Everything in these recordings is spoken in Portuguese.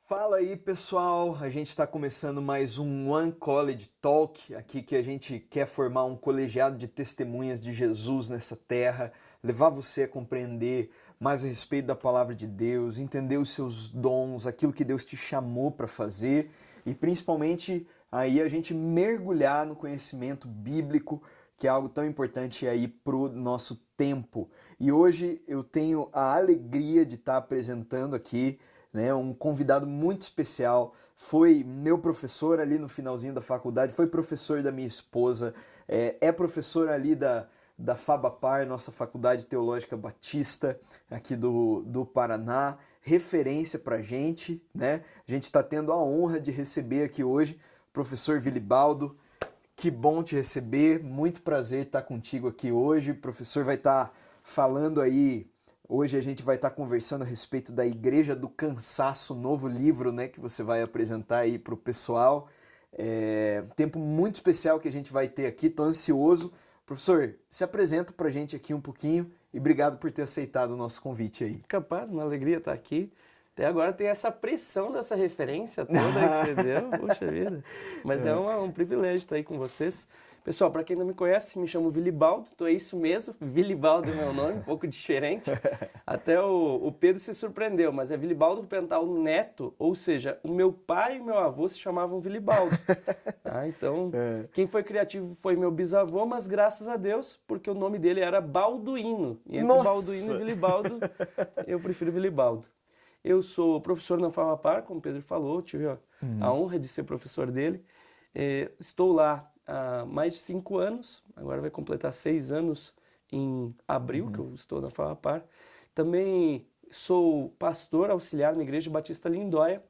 Fala aí, pessoal, a gente está começando mais um One College Talk, aqui que a gente quer formar um colegiado de testemunhas de Jesus nessa terra, levar você a compreender mais a respeito da palavra de Deus, entender os seus dons, aquilo que Deus te chamou para fazer e principalmente aí a gente mergulhar no conhecimento bíblico, que é algo tão importante aí pro nosso tempo. E hoje eu tenho a alegria de estar apresentando aqui um convidado muito especial, foi meu professor ali no finalzinho da faculdade, foi professor da minha esposa, é professor ali da FABAPAR, nossa Faculdade Teológica Batista, aqui do Paraná, referência pra gente, né? A gente está tendo a honra de receber aqui hoje o professor Vilibaldo. Que bom te receber, muito prazer estar contigo aqui hoje. O professor vai estar falando aí. Hoje a gente vai estar conversando a respeito da Igreja do Cansaço, novo livro, né, que você vai apresentar aí para o pessoal. Um tempo muito especial que a gente vai ter aqui, estou ansioso. Professor, se apresenta para a gente aqui um pouquinho e obrigado por ter aceitado o nosso convite aí. Capaz, uma alegria estar aqui. Até agora tem essa pressão dessa referência toda que você deu, poxa vida. Mas é um privilégio estar aí com vocês. Pessoal, para quem não me conhece, me chamo Vilibaldo, então é isso mesmo, Vilibaldo é meu nome, um pouco diferente. Até o Pedro se surpreendeu, mas é Vilibaldo Pental Neto, ou seja, o meu pai e meu avô se chamavam Vilibaldo. Então, quem foi criativo foi meu bisavô, mas graças a Deus, porque o nome dele era Balduíno. E entre Balduíno e Vilibaldo, eu prefiro Vilibaldo. Eu sou professor na FABAPAR, como o Pedro falou, tive a honra de ser professor dele. Estou lá há mais de 5 anos, agora vai completar 6 anos em abril, que eu estou na FABAPAR. Também sou pastor auxiliar na Igreja Batista Lindóia.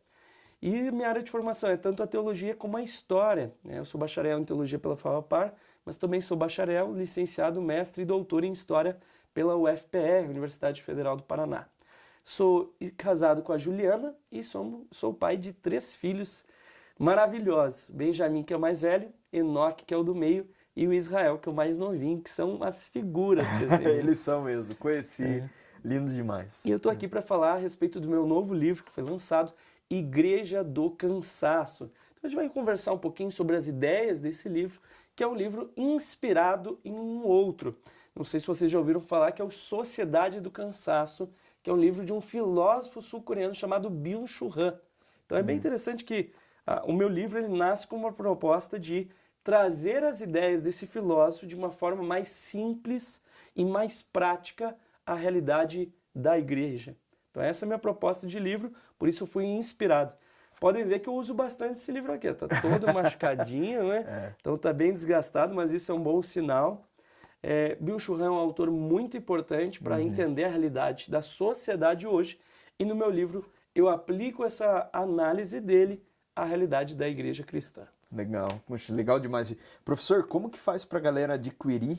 E minha área de formação é tanto a teologia como a história. Eu sou bacharel em teologia pela FABAPAR, mas também sou bacharel, licenciado, mestre e doutor em história pela UFPR, Universidade Federal do Paraná. Sou casado com a Juliana e sou pai de 3 filhos maravilhosos. Benjamin, que é o mais velho, Enoque, que é o do meio, e o Israel, que é o mais novinho, que são as figuras. Eles são mesmo, conheci, lindo demais. E eu estou aqui para falar a respeito do meu novo livro, que foi lançado, Igreja do Cansaço. Então a gente vai conversar um pouquinho sobre as ideias desse livro, que é um livro inspirado em um outro. Não sei se vocês já ouviram falar, que é o Sociedade do Cansaço, que é um livro de um filósofo sul-coreano chamado Byung-Chul Han. Então é bem interessante que o meu livro ele nasce com uma proposta de trazer as ideias desse filósofo de uma forma mais simples e mais prática à realidade da igreja. Então essa é a minha proposta de livro, por isso eu fui inspirado. Podem ver que eu uso bastante esse livro aqui, está todo machucadinho, né? Então está bem desgastado, mas isso é um bom sinal. Byung-Chul Han é um autor muito importante para entender a realidade da sociedade hoje, e no meu livro eu aplico essa análise dele à realidade da igreja cristã. Legal, puxa, legal demais. E, professor, como que faz para a galera adquirir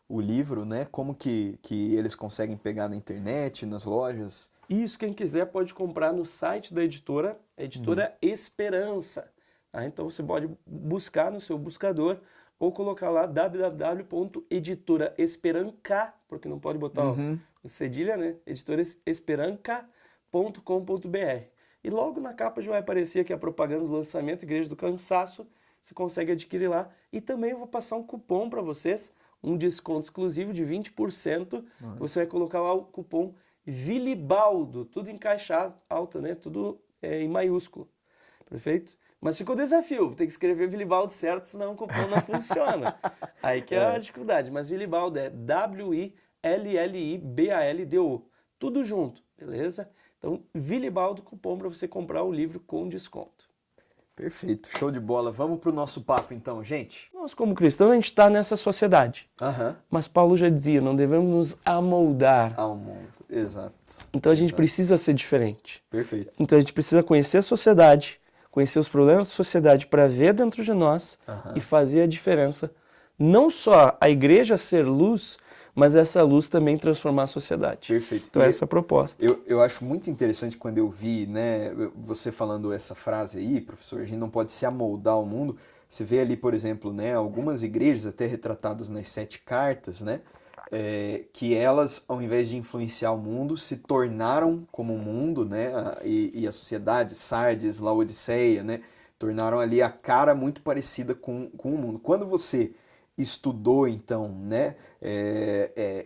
o livro, né? Como que eles conseguem pegar na internet, nas lojas? Isso, quem quiser pode comprar no site da editora, a editora Esperança. Então você pode buscar no seu buscador ou colocar lá www.editoraesperanca, porque não pode botar o cedilha, né? editoraesperanca.com.br. E logo na capa já vai aparecer aqui a propaganda do lançamento Igreja do Cansaço, você consegue adquirir lá. E também eu vou passar um cupom para vocês, um desconto exclusivo de 20%. Você vai colocar lá o cupom Vilibaldo, tudo em caixa alta, né? Tudo em maiúsculo. Perfeito? Mas ficou desafio, tem que escrever Vilibaldo certo, senão o cupom não funciona. Aí que é a dificuldade. Mas Vilibaldo é WILLIBALDO. Tudo junto, beleza? Então, Vilibaldo, cupom para você comprar o livro com desconto. Perfeito, show de bola. Vamos para o nosso papo então, gente? Nós, como cristãos, a gente está nessa sociedade. Mas Paulo já dizia, não devemos nos amoldar ao mundo. Exato. Então a gente precisa ser diferente. Perfeito. Então a gente precisa conhecer a sociedade, conhecer os problemas da sociedade para ver dentro de nós e fazer a diferença. Não só a igreja ser luz, mas essa luz também transformar a sociedade. Perfeito. Então essa é a proposta. Eu acho muito interessante quando eu vi, né, você falando essa frase aí, professor, a gente não pode se amoldar ao mundo. Você vê ali, por exemplo, né, algumas igrejas até retratadas nas 7 cartas, né, que elas, ao invés de influenciar o mundo, se tornaram como o mundo, né, e a sociedade, Sardes, Laodiceia, né, tornaram ali a cara muito parecida com o mundo. Quando você estudou, então, né,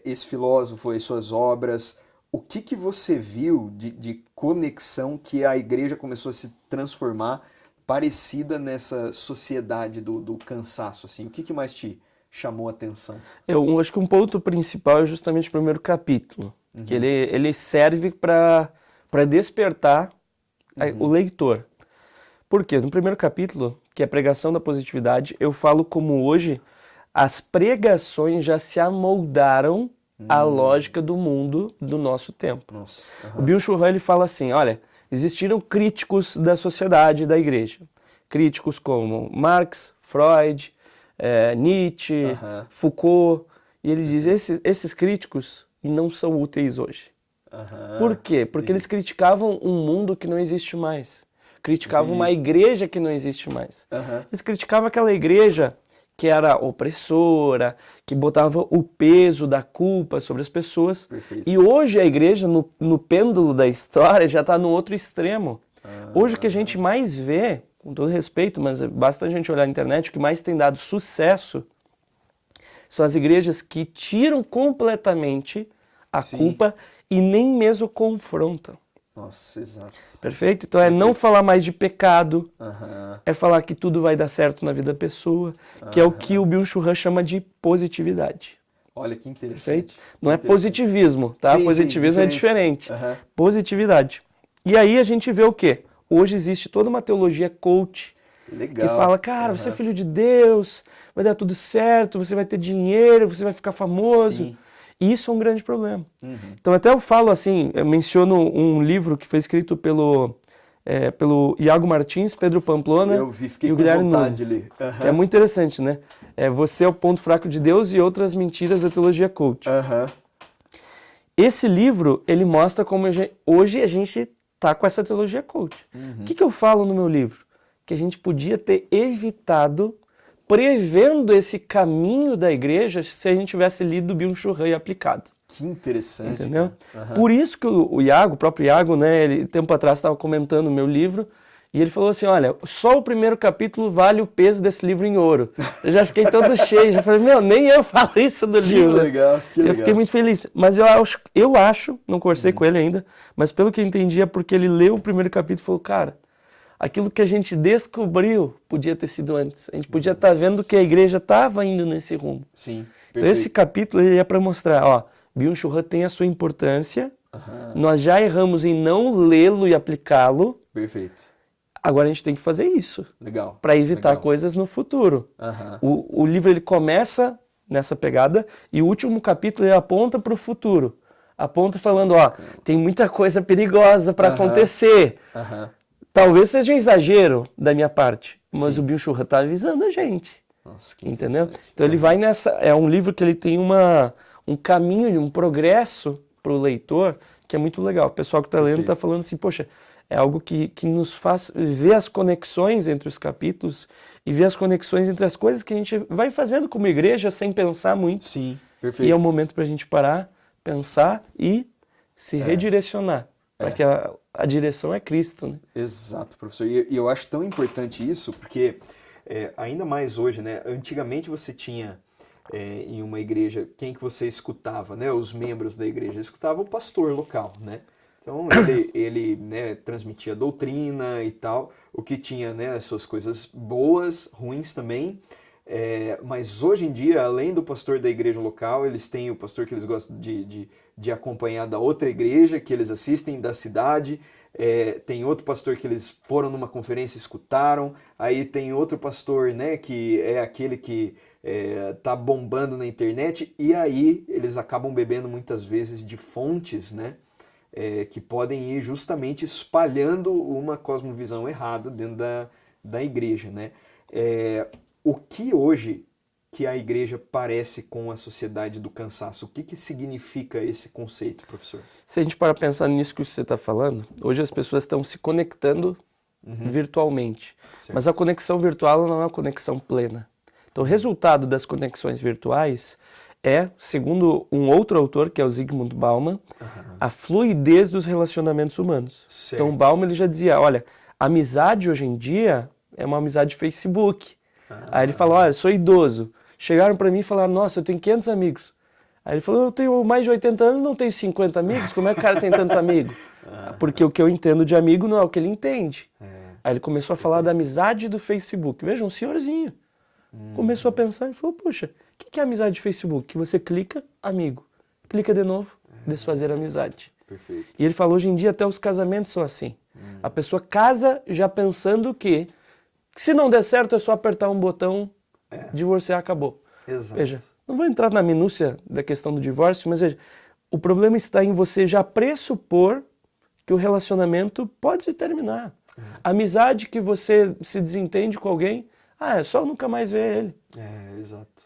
esse filósofo e suas obras, o que você viu de conexão que a igreja começou a se transformar parecida nessa sociedade do cansaço, assim? O que mais te chamou a atenção? Eu acho que um ponto principal é justamente o primeiro capítulo, que ele serve para despertar o leitor. Por quê? No primeiro capítulo, que é a pregação da positividade, eu falo como hoje as pregações já se amoldaram à lógica do mundo do nosso tempo. Nossa. O Byung-Chul Han, ele fala assim, olha, existiram críticos da sociedade e da igreja. Críticos como Marx, Freud, Nietzsche, Foucault. E ele diz, esses críticos não são úteis hoje. Por quê? Porque eles criticavam um mundo que não existe mais. Criticavam uma igreja que não existe mais. Eles criticavam aquela igreja que era opressora, que botava o peso da culpa sobre as pessoas. Perfeito. E hoje a igreja, no pêndulo da história, já está no outro extremo. Hoje o que a gente mais vê, com todo respeito, mas basta a gente olhar na internet, o que mais tem dado sucesso são as igrejas que tiram completamente a culpa e nem mesmo confrontam. Nossa, exato. Perfeito? Então é não falar mais de pecado, é falar que tudo vai dar certo na vida da pessoa, que é o que o Byung-Chul Han chama de positividade. Olha que interessante. Perfeito? Não é positivismo, tá? Sim, Positivismo sim, é diferente. Uhum. Positividade. E aí a gente vê o quê? Hoje existe toda uma teologia coach Legal. que fala, cara, você é filho de Deus, vai dar tudo certo, você vai ter dinheiro, você vai ficar famoso. Sim. E isso é um grande problema. Então até eu falo assim, eu menciono um livro que foi escrito pelo Iago Martins, Pedro Pamplona fiquei e o com Guilherme vontade Nunes. de ler. Que é muito interessante, né? Você é o ponto fraco de Deus e outras mentiras da teologia coach. Esse livro, ele mostra como hoje a gente tá com essa teologia coach. O que eu falo no meu livro? Que a gente podia ter evitado prevendo esse caminho da igreja se a gente tivesse lido Byung-Chul Han e aplicado. Que interessante. Entendeu? Por isso que o Iago, o próprio Iago, né, ele tempo atrás estava comentando o meu livro, e ele falou assim, olha, só o primeiro capítulo vale o peso desse livro em ouro. Eu já fiquei todo cheio, já falei, nem eu falo isso do livro. Legal, que legal. Eu fiquei muito feliz. Mas eu acho, não conversei com ele ainda, mas pelo que eu entendi é porque ele leu o primeiro capítulo e falou, cara, aquilo que a gente descobriu podia ter sido antes. A gente podia estar vendo que a igreja estava indo nesse rumo. Sim, perfeito. Então esse capítulo ele é para mostrar, ó, Byung-Chul Han tem a sua importância, nós já erramos em não lê-lo e aplicá-lo. Perfeito. Agora a gente tem que fazer isso. Legal. Para evitar coisas no futuro. O livro ele começa nessa pegada e o último capítulo ele aponta para o futuro. Aponta falando, ó, tem muita coisa perigosa para acontecer. Talvez seja um exagero da minha parte, mas o Byung-Chul Han está avisando a gente. Nossa, que entendeu? Então ele vai nessa... É um livro que ele tem um caminho, um progresso para o leitor que é muito legal. O pessoal que está lendo está falando assim, poxa, é algo que nos faz ver as conexões entre os capítulos e ver as conexões entre as coisas que a gente vai fazendo como igreja sem pensar muito. Sim, perfeito. E é o momento para a gente parar, pensar e se redirecionar. Para que a direção é Cristo, né? Exato, professor. E eu acho tão importante isso, porque ainda mais hoje, né? Antigamente você tinha em uma igreja, quem que você escutava, né? Os membros da igreja escutavam o pastor local, né? Então ele né, transmitia doutrina e tal, o que tinha né, as suas coisas boas, ruins também. Mas hoje em dia, além do pastor da igreja local, eles têm o pastor que eles gostam de acompanhar da outra igreja, que eles assistem da cidade, tem outro pastor que eles foram numa conferência e escutaram, aí tem outro pastor né, que é aquele que tá bombando na internet, e aí eles acabam bebendo muitas vezes de fontes, né? Que podem ir justamente espalhando uma cosmovisão errada dentro da igreja, né? O que hoje que a igreja parece com a sociedade do cansaço. O que significa esse conceito, professor? Se a gente parar pensar nisso que você está falando, hoje as pessoas estão se conectando virtualmente. Certo. Mas a conexão virtual não é uma conexão plena. Então, o resultado das conexões virtuais é, segundo um outro autor, que é o Zygmunt Bauman, a fluidez dos relacionamentos humanos. Certo. Então, Bauman ele já dizia, olha, a amizade hoje em dia é uma amizade de Facebook. Aí ele falou, olha, eu sou idoso. Chegaram para mim e falaram, nossa, eu tenho 500 amigos. Aí ele falou, eu tenho mais de 80 anos, não tenho 50 amigos, como é que o cara tem tanto amigo? Porque o que eu entendo de amigo não é o que ele entende. Aí ele começou a falar da amizade do Facebook. Veja, um senhorzinho. Começou a pensar e falou, puxa, o que é amizade de Facebook? Que você clica, amigo. Clica de novo, desfazer amizade. Perfeito. E ele falou, hoje em dia até os casamentos são assim. A pessoa casa já pensando que se não der certo é só apertar um botão, divorciar, acabou. Exato. Veja, não vou entrar na minúcia da questão do divórcio, mas veja, o problema está em você já pressupor que o relacionamento pode terminar. A amizade que você se desentende com alguém, é só nunca mais ver ele. Exato.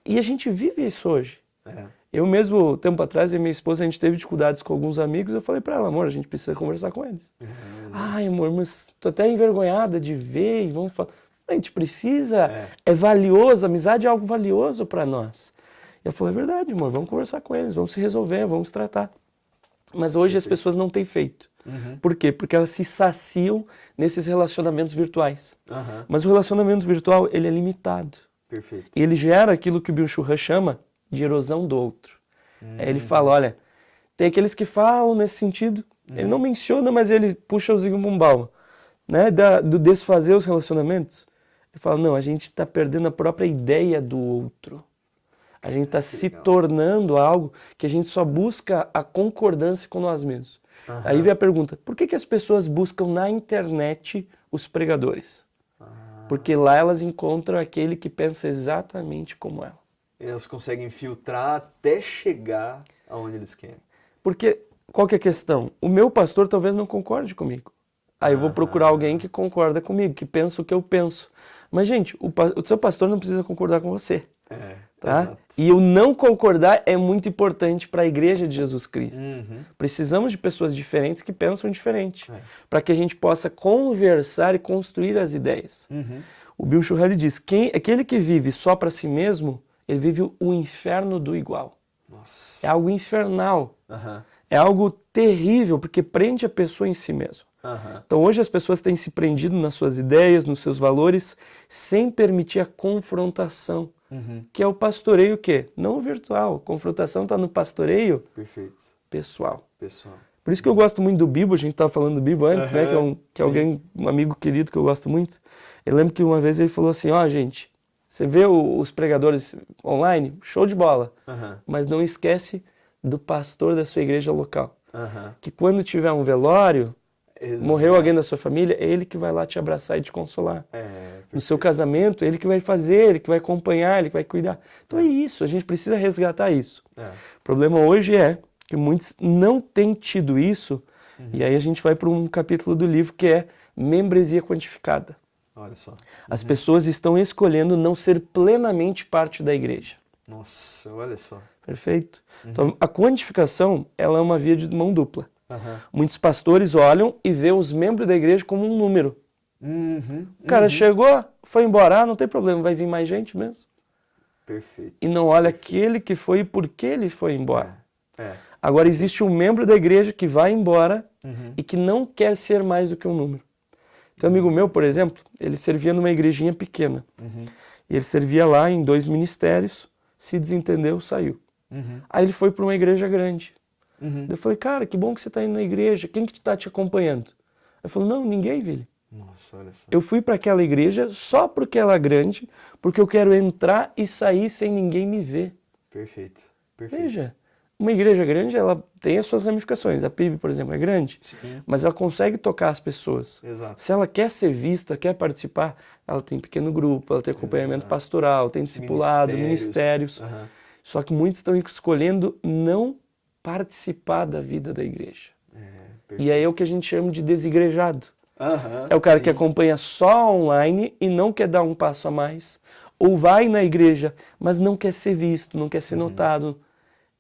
E a gente vive isso hoje. É. Eu mesmo, tempo atrás, e minha esposa, a gente teve dificuldades com alguns amigos, eu falei pra ela, amor, a gente precisa conversar com eles. Ai, amor, mas tô até envergonhada de ver e vamos falar. A gente precisa, é valioso, a amizade é algo valioso pra nós. E eu falei, é verdade, amor, vamos conversar com eles, vamos se resolver, vamos tratar. Mas hoje as pessoas não têm feito. Por quê? Porque elas se saciam nesses relacionamentos virtuais. Mas o relacionamento virtual, ele é limitado. Perfeito. E ele gera aquilo que o Byung-Chul Han chama de erosão do outro. Aí ele fala, olha, tem aqueles que falam nesse sentido, ele não menciona, mas ele puxa o Zygmunt Bauman, né, do desfazer os relacionamentos. Ele fala, não, a gente está perdendo a própria ideia do outro. A gente está se tornando algo que a gente só busca a concordância com nós mesmos. Aí vem a pergunta, por que as pessoas buscam na internet os pregadores? Porque lá elas encontram aquele que pensa exatamente como ela. Elas conseguem filtrar até chegar aonde eles querem. Porque, qual que é a questão? O meu pastor talvez não concorde comigo. Aí eu vou procurar alguém que concorda comigo, que pensa o que eu penso. Mas, gente, o seu pastor não precisa concordar com você. Tá? Exato. E o não concordar é muito importante para a igreja de Jesus Cristo. Precisamos de pessoas diferentes que pensam diferente, para que a gente possa conversar e construir as ideias. O Byung-Chul Han diz, aquele que vive só para si mesmo, ele vive o inferno do igual. Nossa. É algo infernal. É algo terrível, porque prende a pessoa em si mesmo. Então hoje as pessoas têm se prendido nas suas ideias, nos seus valores, sem permitir a confrontação. Que é o pastoreio o quê? Não virtual. A confrontação está no pastoreio pessoal. Por isso que eu gosto muito do Bibo, a gente estava falando do Bibo antes, né? Que é alguém, um amigo querido que eu gosto muito. Eu lembro que uma vez ele falou assim, gente, você vê os pregadores online, show de bola, mas não esquece do pastor da sua igreja local. Que quando tiver um velório, morreu alguém da sua família, é ele que vai lá te abraçar e te consolar. No seu casamento, ele que vai fazer, ele que vai acompanhar, ele que vai cuidar. Então é isso, a gente precisa resgatar isso. O problema hoje é que muitos não têm tido isso, e aí a gente vai para um capítulo do livro que é membresia quantificada. Olha só. As pessoas estão escolhendo não ser plenamente parte da igreja. Nossa, olha só. Perfeito? Então, a quantificação, ela é uma via de mão dupla. Muitos pastores olham e vê os membros da igreja como um número. O cara chegou, foi embora, não tem problema, vai vir mais gente mesmo. Perfeito. E não olha aquele que foi e por que ele foi embora. Agora, existe um membro da igreja que vai embora e que não quer ser mais do que um número. Então, um amigo meu, por exemplo, ele servia numa igrejinha pequena. E ele servia lá em 2 ministérios, se desentendeu, saiu. Aí ele foi para uma igreja grande. Eu falei, cara, que bom que você está indo na igreja, quem que está te acompanhando? Ele falou, não, ninguém, Vili. Nossa, olha só. Eu fui para aquela igreja só porque ela é grande, porque eu quero entrar e sair sem ninguém me ver. Perfeito, perfeito. Veja, uma igreja grande, ela tem as suas ramificações. A PIB, por exemplo, é grande, mas ela consegue tocar as pessoas. Exato. Se ela quer ser vista, quer participar, ela tem pequeno grupo, ela tem acompanhamento pastoral, tem discipulado, ministérios. Só que muitos estão escolhendo não participar da vida da igreja. E aí é o que a gente chama de desigrejado. É o cara que acompanha só online e não quer dar um passo a mais. Ou vai na igreja, mas não quer ser visto, não quer ser notado.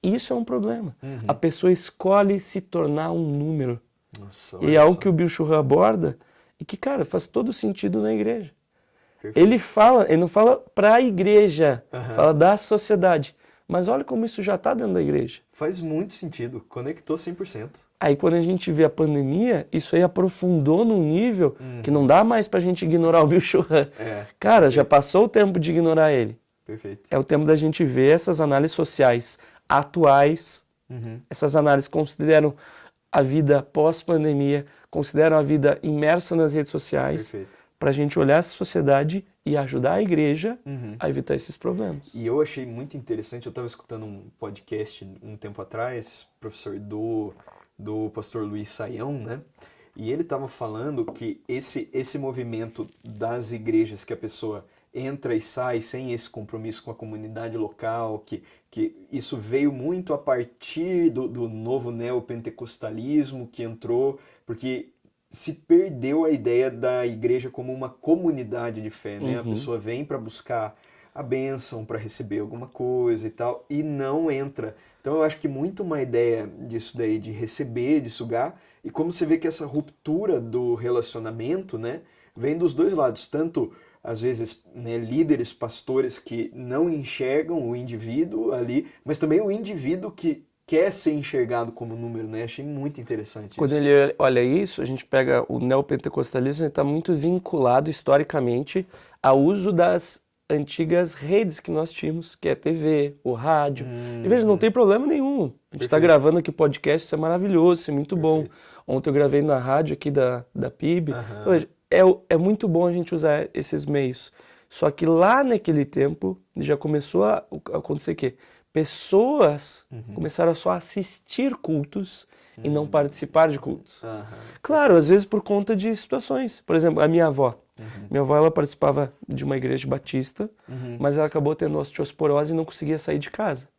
Isso é um problema. A pessoa escolhe se tornar um número. Nossa, E é algo que o Bill Churra aborda e que, cara, faz todo sentido na igreja. Perfeito. Ele não fala para a igreja, fala da sociedade. Mas olha como isso já está dentro da igreja. Faz muito sentido, conectou 100%. Aí quando a gente vê a pandemia, isso aí aprofundou num nível que não dá mais pra gente ignorar o Bill Churra. Cara, já passou o tempo de ignorar ele. Perfeito. É o tempo da gente ver essas análises sociais atuais. Essas análises consideram a vida pós-pandemia, consideram a vida imersa nas redes sociais, Perfeito. pra gente olhar essa sociedade e ajudar a igreja a evitar esses problemas. E eu achei muito interessante, eu estava escutando um podcast um tempo atrás, professor, do pastor Luiz Saião, né? E ele estava falando que esse movimento das igrejas, que a pessoa entra e sai sem esse compromisso com a comunidade local, que isso veio muito a partir do novo neopentecostalismo que entrou, porque se perdeu a ideia da igreja como uma comunidade de fé, né? A pessoa vem para buscar a bênção, para receber alguma coisa e tal, e não entra. Então eu acho que muito uma ideia disso daí, de receber, de sugar, e como você vê que essa ruptura do relacionamento, né, vem dos dois lados, tanto às vezes, né, líderes, pastores que não enxergam o indivíduo ali, mas também o indivíduo que quer ser enxergado como número, né? Achei muito interessante Quando isso. ele olha isso, a gente pega o neopentecostalismo, ele está muito vinculado historicamente ao uso das antigas redes que nós tínhamos, que é a TV, o rádio. E veja, não tem problema nenhum. A gente está gravando aqui podcast, isso é maravilhoso, isso é muito bom. Ontem eu gravei na rádio aqui da PIB. Então, veja, é muito bom a gente usar esses meios. Só que lá naquele tempo já começou a acontecer o quê? Pessoas começaram a só assistir cultos e não participar de cultos. Claro, às vezes por conta de situações. Por exemplo, a minha avó. Minha avó, ela participava de uma igreja batista, mas ela acabou tendo osteoporose e não conseguia sair de casa.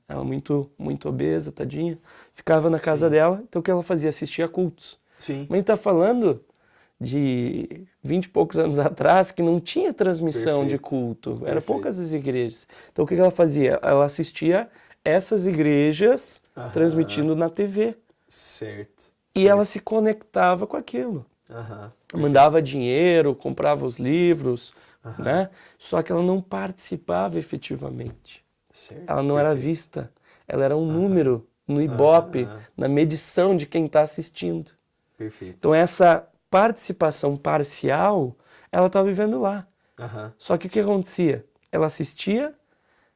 Ela muito obesa, tadinha. Ficava na casa dela, então o que ela fazia? Assistia a cultos. Sim. Mas a gente está falando de 20 e poucos anos atrás, que não tinha transmissão de culto. Era poucas as igrejas. Então o que ela fazia? Ela assistia essas igrejas transmitindo na TV. Certo. E ela se conectava com aquilo. Mandava dinheiro, comprava os livros, né? Só que ela não participava efetivamente. Certo. Ela não era vista. Ela era um número no Ibope, na medição de quem está assistindo. Perfeito. Então essa participação parcial, ela estava vivendo lá. Só que o que acontecia? Ela assistia,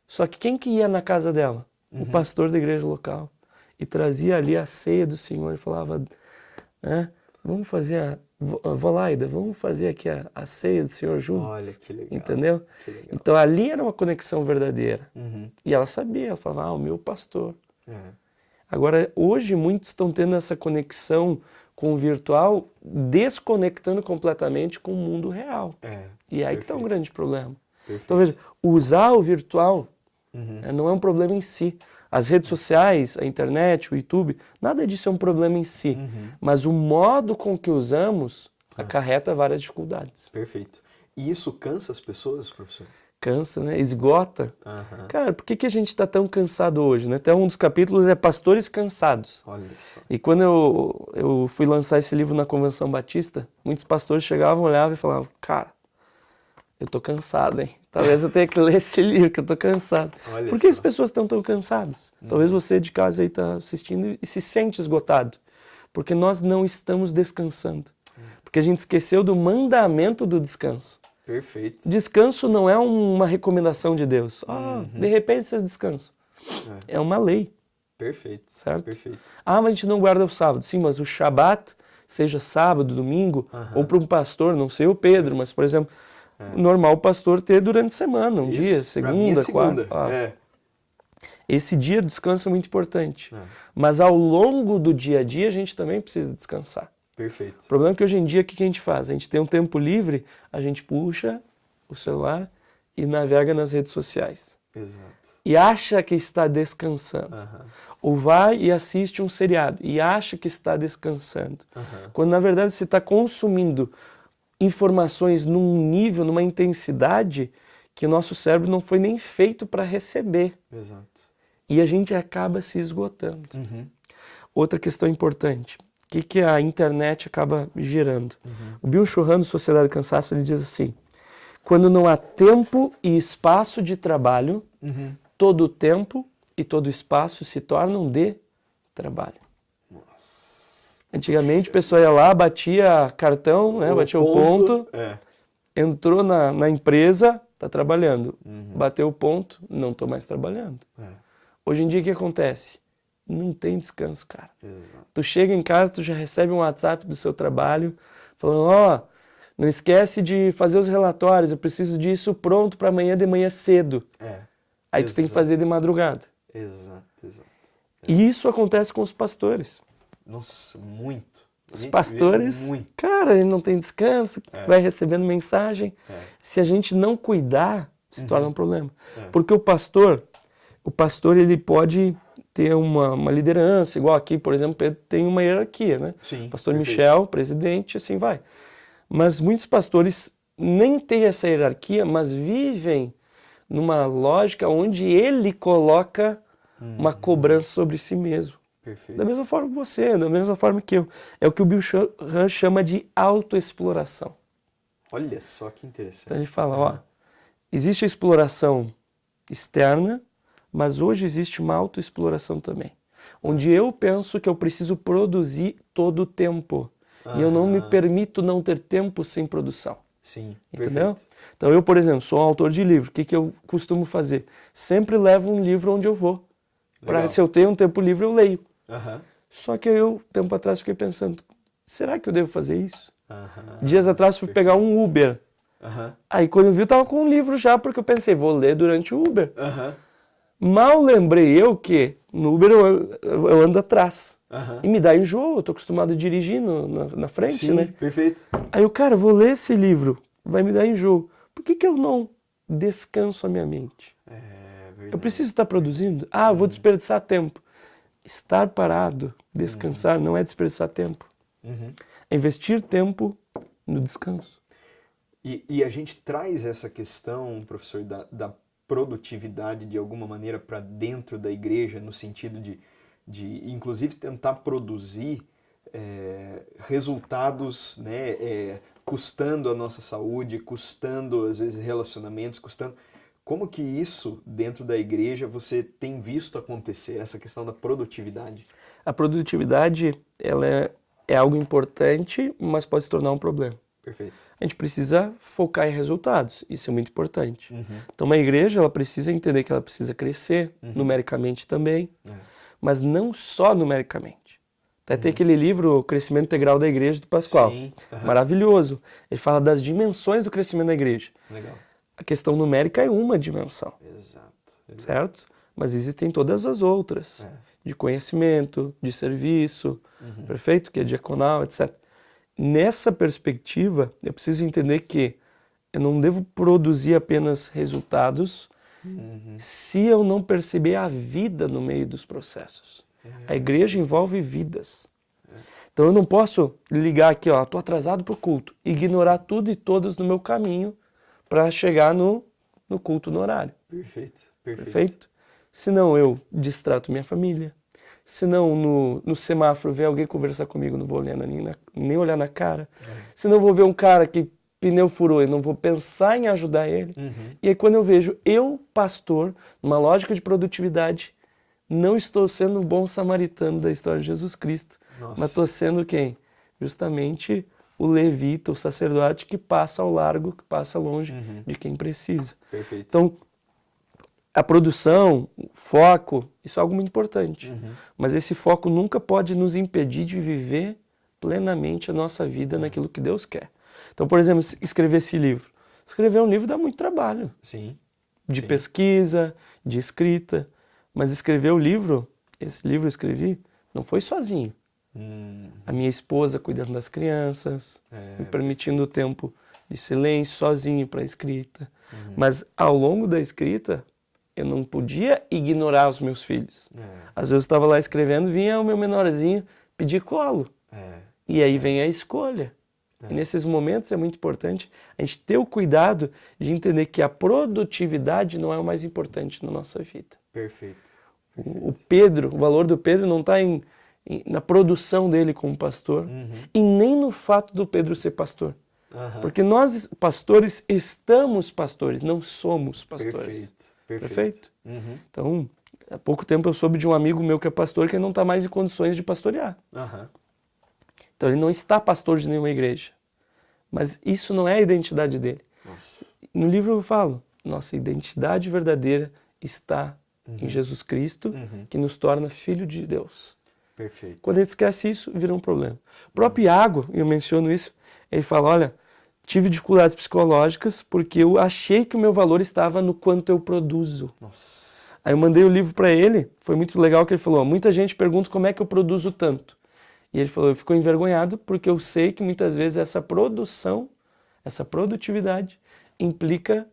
só que quem que ia na casa dela? O pastor da igreja local. E trazia ali a ceia do Senhor e falava, né, vamos fazer Volaida, vamos fazer aqui a ceia do Senhor juntos. Olha, que legal. Entendeu? Que legal. Então ali era uma conexão verdadeira. E ela sabia, ela falava, o meu pastor. Agora, hoje muitos estão tendo essa conexão com o virtual, desconectando completamente com o mundo real. E aí que está um grande problema. Então veja, usar o virtual não é um problema em si. As redes sociais, a internet, o YouTube, nada disso é um problema em si. Mas o modo com que usamos acarreta várias dificuldades. Perfeito. E isso cansa as pessoas, professor? Cansa, né? Esgota. Cara, por que a gente está tão cansado hoje, né? Até um dos capítulos é Pastores Cansados. Olha só. E quando eu fui lançar esse livro na Convenção Batista, muitos pastores chegavam, olhavam e falavam, cara, eu tô cansado, hein? Talvez eu tenha que ler esse livro, que eu tô cansado. Olha Por que só. as pessoas estão tão cansadas? Talvez você de casa aí tá assistindo e se sente esgotado. Porque nós não estamos descansando. Porque a gente esqueceu do mandamento do descanso. Perfeito. Descanso não é uma recomendação de Deus. De repente vocês descansam. É uma lei. Perfeito. Certo? Perfeito. Mas a gente não guarda o sábado. Sim, mas o Shabat, seja sábado, domingo, ou para um pastor, não sei o Pedro, mas, por exemplo, normal o pastor ter durante a semana, um dia, segunda, quarta. Esse dia de descanso é muito importante. Mas ao longo do dia a dia a gente também precisa descansar. Perfeito. O problema é que hoje em dia o que a gente faz? A gente tem um tempo livre, a gente puxa o celular e navega nas redes sociais. Exato. E acha que está descansando. Ou vai e assiste um seriado e acha que está descansando. Quando na verdade você está consumindo informações num nível, numa intensidade que o nosso cérebro não foi nem feito para receber. Exato. E a gente acaba se esgotando. Uhum. Outra questão importante, o que a internet acaba gerando? Uhum. O Bill Churran, no Sociedade do Cansaço, ele diz assim, quando não há tempo e espaço de trabalho, todo o tempo e todo o espaço se tornam de trabalho. Antigamente a pessoa ia lá, batia cartão, né, batia o ponto, entrou na empresa, está trabalhando. Bateu o ponto, não estou mais trabalhando. Hoje em dia o que acontece? Não tem descanso, cara. Exato. Tu chega em casa, tu já recebe um WhatsApp do seu trabalho, falando, não esquece de fazer os relatórios, eu preciso disso pronto para amanhã de manhã cedo. Aí tu tem que fazer de madrugada. Exato. E isso acontece com os pastores. Nossa, muito. Os pastores, cara, ele não tem descanso, vai recebendo mensagem. Se a gente não cuidar, se torna um problema. Porque o pastor ele pode ter uma liderança, igual aqui, por exemplo, Pedro tem uma hierarquia, né? Sim, pastor perfeito. Michel, presidente, assim vai. Mas muitos pastores nem têm essa hierarquia, mas vivem numa lógica onde ele coloca uma cobrança sobre si mesmo. Perfeito. Da mesma forma que você, da mesma forma que eu. É o que o Bill Churran chama de autoexploração. Olha só que interessante. Então ele fala, existe a exploração externa, mas hoje existe uma autoexploração também. Onde eu penso que eu preciso produzir todo o tempo. E eu não me permito não ter tempo sem produção. Sim, entendeu? Perfeito. Então eu, por exemplo, sou um autor de livro. O que eu costumo fazer? Sempre levo um livro onde eu vou. Se eu tenho um tempo livre, eu leio. Só que eu, tempo atrás, fiquei pensando, será que eu devo fazer isso? Dias atrás fui pegar um Uber. Aí quando eu vi, eu estava com um livro já, porque eu pensei, vou ler durante o Uber. Mal lembrei eu que no Uber eu ando atrás. E me dá enjoo, eu tô acostumado a dirigir na frente, Sim, né? Perfeito. Aí eu, cara, vou ler esse livro, vai me dar enjoo. Por que eu não descanso a minha mente? Eu preciso estar produzindo? Vou desperdiçar tempo. Estar parado, descansar, não é desperdiçar tempo. É investir tempo no descanso. E a gente traz essa questão, professor, da produtividade de alguma maneira para dentro da igreja, no sentido de inclusive tentar produzir resultados, né, custando a nossa saúde, custando às vezes relacionamentos, custando. Como que isso dentro da igreja você tem visto acontecer, essa questão da produtividade? A produtividade, ela é algo importante, mas pode se tornar um problema. Perfeito. A gente precisa focar em resultados, isso é muito importante. Então uma igreja, ela precisa entender que ela precisa crescer, numericamente também, mas não só numericamente. Até tem aquele livro, O Crescimento Integral da Igreja, do Pascoal. Sim. Maravilhoso. Ele fala das dimensões do crescimento da igreja. Legal. A questão numérica é uma dimensão. Exato. Certo? Mas existem todas as outras. De conhecimento, de serviço, perfeito? Que é diaconal, etc. Nessa perspectiva, eu preciso entender que eu não devo produzir apenas resultados se eu não perceber a vida no meio dos processos. A igreja envolve vidas. Então eu não posso ligar aqui, estou atrasado para o culto, ignorar tudo e todos no meu caminho para chegar no culto no horário. Perfeito? Senão eu distrato minha família. Senão no semáforo vem alguém conversar comigo, não vou olhar nem olhar na cara. Senão eu vou ver um cara que pneu furou e não vou pensar em ajudar ele. E aí quando eu vejo pastor, numa lógica de produtividade, não estou sendo um bom samaritano da história de Jesus Cristo. Mas estou sendo quem? Justamente o levita, o sacerdote que passa ao largo, que passa longe de quem precisa. Perfeito. Então, a produção, o foco, isso é algo muito importante. Mas esse foco nunca pode nos impedir de viver plenamente a nossa vida naquilo que Deus quer. Então, por exemplo, escrever esse livro. Escrever um livro dá muito trabalho. Sim. De pesquisa, de escrita. Mas escrever o livro, esse livro eu escrevi, não foi sozinho. A minha esposa cuidando das crianças, me permitindo o tempo de silêncio sozinho para a escrita. Mas ao longo da escrita, eu não podia ignorar os meus filhos. Às vezes eu estava lá escrevendo, vinha o meu menorzinho pedir colo. E aí vem a escolha. E nesses momentos é muito importante a gente ter o cuidado de entender que a produtividade não é o mais importante na nossa vida. Perfeito. O Pedro, o valor do Pedro não está na produção dele como pastor e nem no fato do Pedro ser pastor. Porque nós, pastores, estamos pastores, não somos pastores. Perfeito? Então, há pouco tempo eu soube de um amigo meu que é pastor que não está mais em condições de pastorear. Então ele não está pastor de nenhuma igreja. Mas isso não é a identidade dele. Nossa. No livro eu falo, nossa identidade verdadeira está em Jesus Cristo, que nos torna filho de Deus. Perfeito. Quando a gente esquece isso, vira um problema. O próprio Iago, eu menciono isso, ele fala, olha, tive dificuldades psicológicas porque eu achei que o meu valor estava no quanto eu produzo. Nossa. Aí eu mandei o livro para ele, foi muito legal que ele falou, muita gente pergunta como é que eu produzo tanto. E ele falou, eu fico envergonhado porque eu sei que muitas vezes essa produção, essa produtividade implica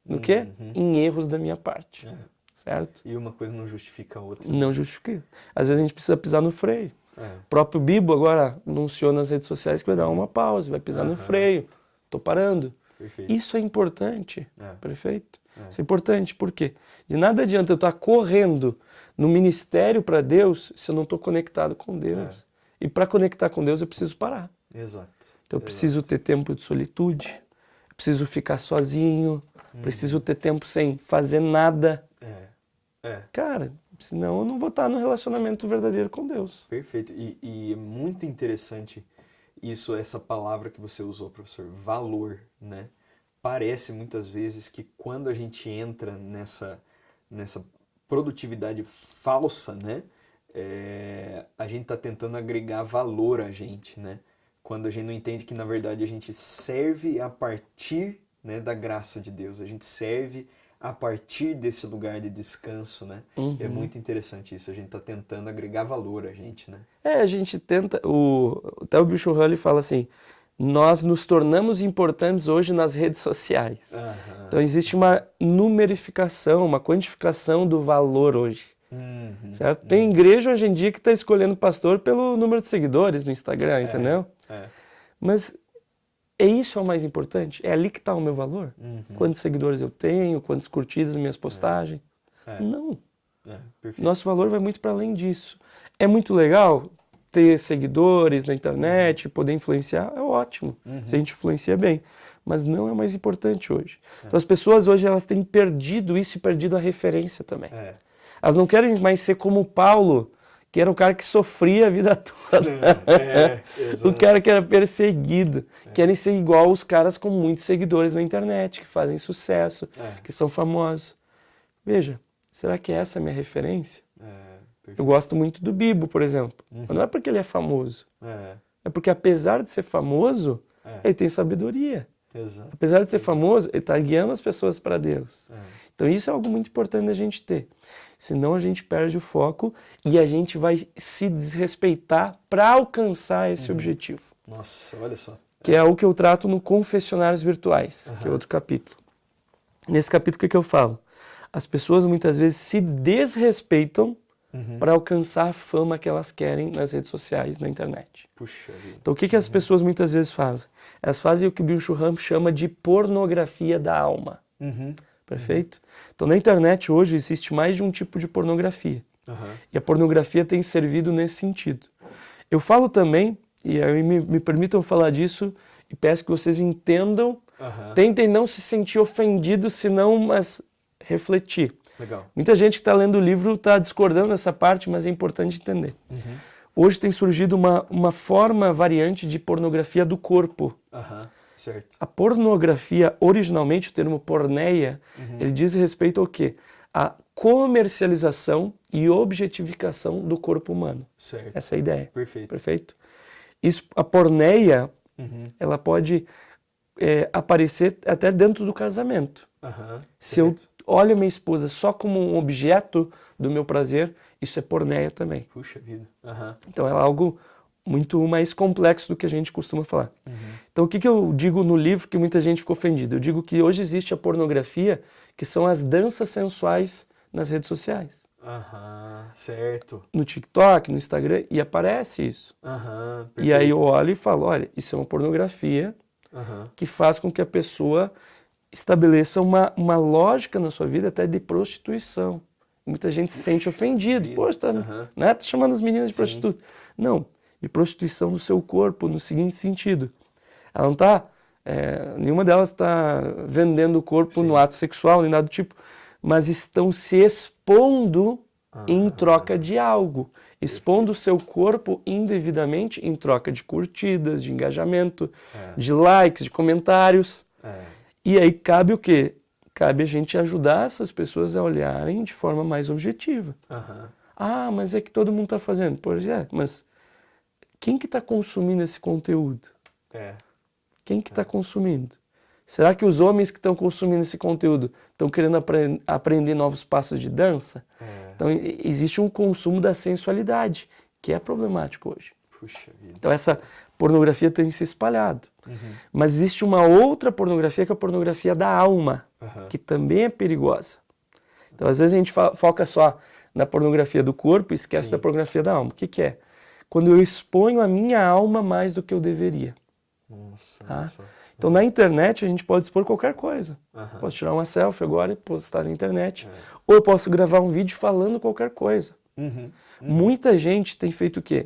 no quê? Em erros da minha parte. Certo? E uma coisa não justifica a outra. Não justifica. Às vezes a gente precisa pisar no freio. O próprio Bibo agora anunciou nas redes sociais que vai dar uma pausa, vai pisar no freio. Tô parando. Perfeito. Isso é importante. Perfeito? Isso é importante. Por quê? De nada adianta eu estar correndo no ministério para Deus se eu não estou conectado com Deus. E para conectar com Deus eu preciso parar. Exato. Então eu preciso ter tempo de solitude, eu preciso ficar sozinho, preciso ter tempo sem fazer nada. Cara, senão eu não vou estar no relacionamento verdadeiro com Deus. Perfeito. E é muito interessante isso, essa palavra que você usou, professor, valor, né? Parece muitas vezes que quando a gente entra nessa produtividade falsa, né? A gente está tentando agregar valor a gente, né? Quando a gente não entende que, na verdade, a gente serve a partir, né, da graça de Deus. A gente serve a partir desse lugar de descanso, né? É muito interessante isso. A gente está tentando agregar valor a gente, né? A gente tenta... Até o Bill Hurley fala assim, nós nos tornamos importantes hoje nas redes sociais. Então existe uma numerificação, uma quantificação do valor hoje. Certo? Tem igreja hoje em dia que está escolhendo pastor pelo número de seguidores no Instagram, entendeu? Mas isso é o mais importante? É ali que está o meu valor? Quantos seguidores eu tenho, quantas curtidas minhas postagens? Não. Nosso valor vai muito para além disso. É muito legal ter seguidores na internet, poder influenciar, é ótimo, se a gente influencia bem. Mas não é o mais importante hoje. Então as pessoas hoje elas têm perdido isso e perdido a referência também. Elas não querem mais ser como Paulo, que era o cara que sofria a vida toda. O cara que era perseguido. Querem ser igual os caras com muitos seguidores na internet, que fazem sucesso, que são famosos. Veja, será que essa é a minha referência? Eu gosto muito do Bibo, por exemplo. Mas não é porque ele é famoso. É porque apesar de ser famoso, ele tem sabedoria. Apesar de ser famoso, ele está guiando as pessoas para Deus. Então isso é algo muito importante da gente ter. Senão a gente perde o foco e a gente vai se desrespeitar para alcançar esse objetivo. Nossa, olha só. Que é o que eu trato no Confessionários Virtuais, que é outro capítulo. Nesse capítulo, o que eu falo? As pessoas muitas vezes se desrespeitam para alcançar a fama que elas querem nas redes sociais, na internet. Puxa vida. Então o que as pessoas muitas vezes fazem? Elas fazem o que o Bill Hurley chama de pornografia da alma. Perfeito? Então na internet hoje existe mais de um tipo de pornografia. E a pornografia tem servido nesse sentido. Eu falo também, e aí me permitam falar disso, e peço que vocês entendam, tentem não se sentir ofendidos, senão, mas refletir. Legal. Muita gente que está lendo o livro está discordando dessa parte, mas é importante entender. Hoje tem surgido uma forma variante de pornografia do corpo. Certo. A pornografia, originalmente, o termo porneia, ele diz respeito ao quê? A comercialização e objetificação do corpo humano. Certo. Essa é a ideia. Perfeito. Perfeito? Isso, a porneia, ela pode aparecer até dentro do casamento. Se eu olho minha esposa só como um objeto do meu prazer, isso é porneia também. Puxa vida. Então é algo muito mais complexo do que a gente costuma falar. Então o que eu digo no livro que muita gente ficou ofendida? Eu digo que hoje existe a pornografia, que são as danças sensuais nas redes sociais. Aham, certo. no TikTok, no Instagram, e aparece isso. Aham, E aí eu perfeito. olho e falo, olha, isso é uma pornografia Aham, que faz com que a pessoa estabeleça uma lógica na sua vida até de prostituição. Muita gente se sente ofendido. vida. Poxa, tá, Aham. né, tá chamando as meninas de Sim. prostituta. Não, de prostituição do seu corpo, no seguinte sentido. Ela não tá, nenhuma delas está vendendo o corpo Sim. no ato sexual, nem nada do tipo, mas estão se expondo em troca de algo. Expondo o seu corpo indevidamente em troca de curtidas, de engajamento, de likes, de comentários. É. E aí cabe o quê? Cabe a gente ajudar essas pessoas a olharem de forma mais objetiva. Aham. Ah, mas é que todo mundo está fazendo. Pois é, mas quem que está consumindo esse conteúdo? É. Quem que está consumindo? Será que os homens que estão consumindo esse conteúdo estão querendo aprender novos passos de dança? É. Então existe um consumo da sensualidade, que é problemático hoje. Puxa vida. Então essa pornografia tem se espalhado. Uhum. Mas existe uma outra pornografia, que é a pornografia da alma, Aham. que também é perigosa. Então às vezes a gente foca só na pornografia do corpo e esquece Sim. da pornografia da alma. O que que é? Quando eu exponho a minha alma mais do que eu deveria. Nossa, Tá? nossa. Então na internet a gente pode expor qualquer coisa. Aham. Posso tirar uma selfie agora e postar na internet. Ou eu posso gravar um vídeo falando qualquer coisa. Uhum. Muita gente tem feito o quê?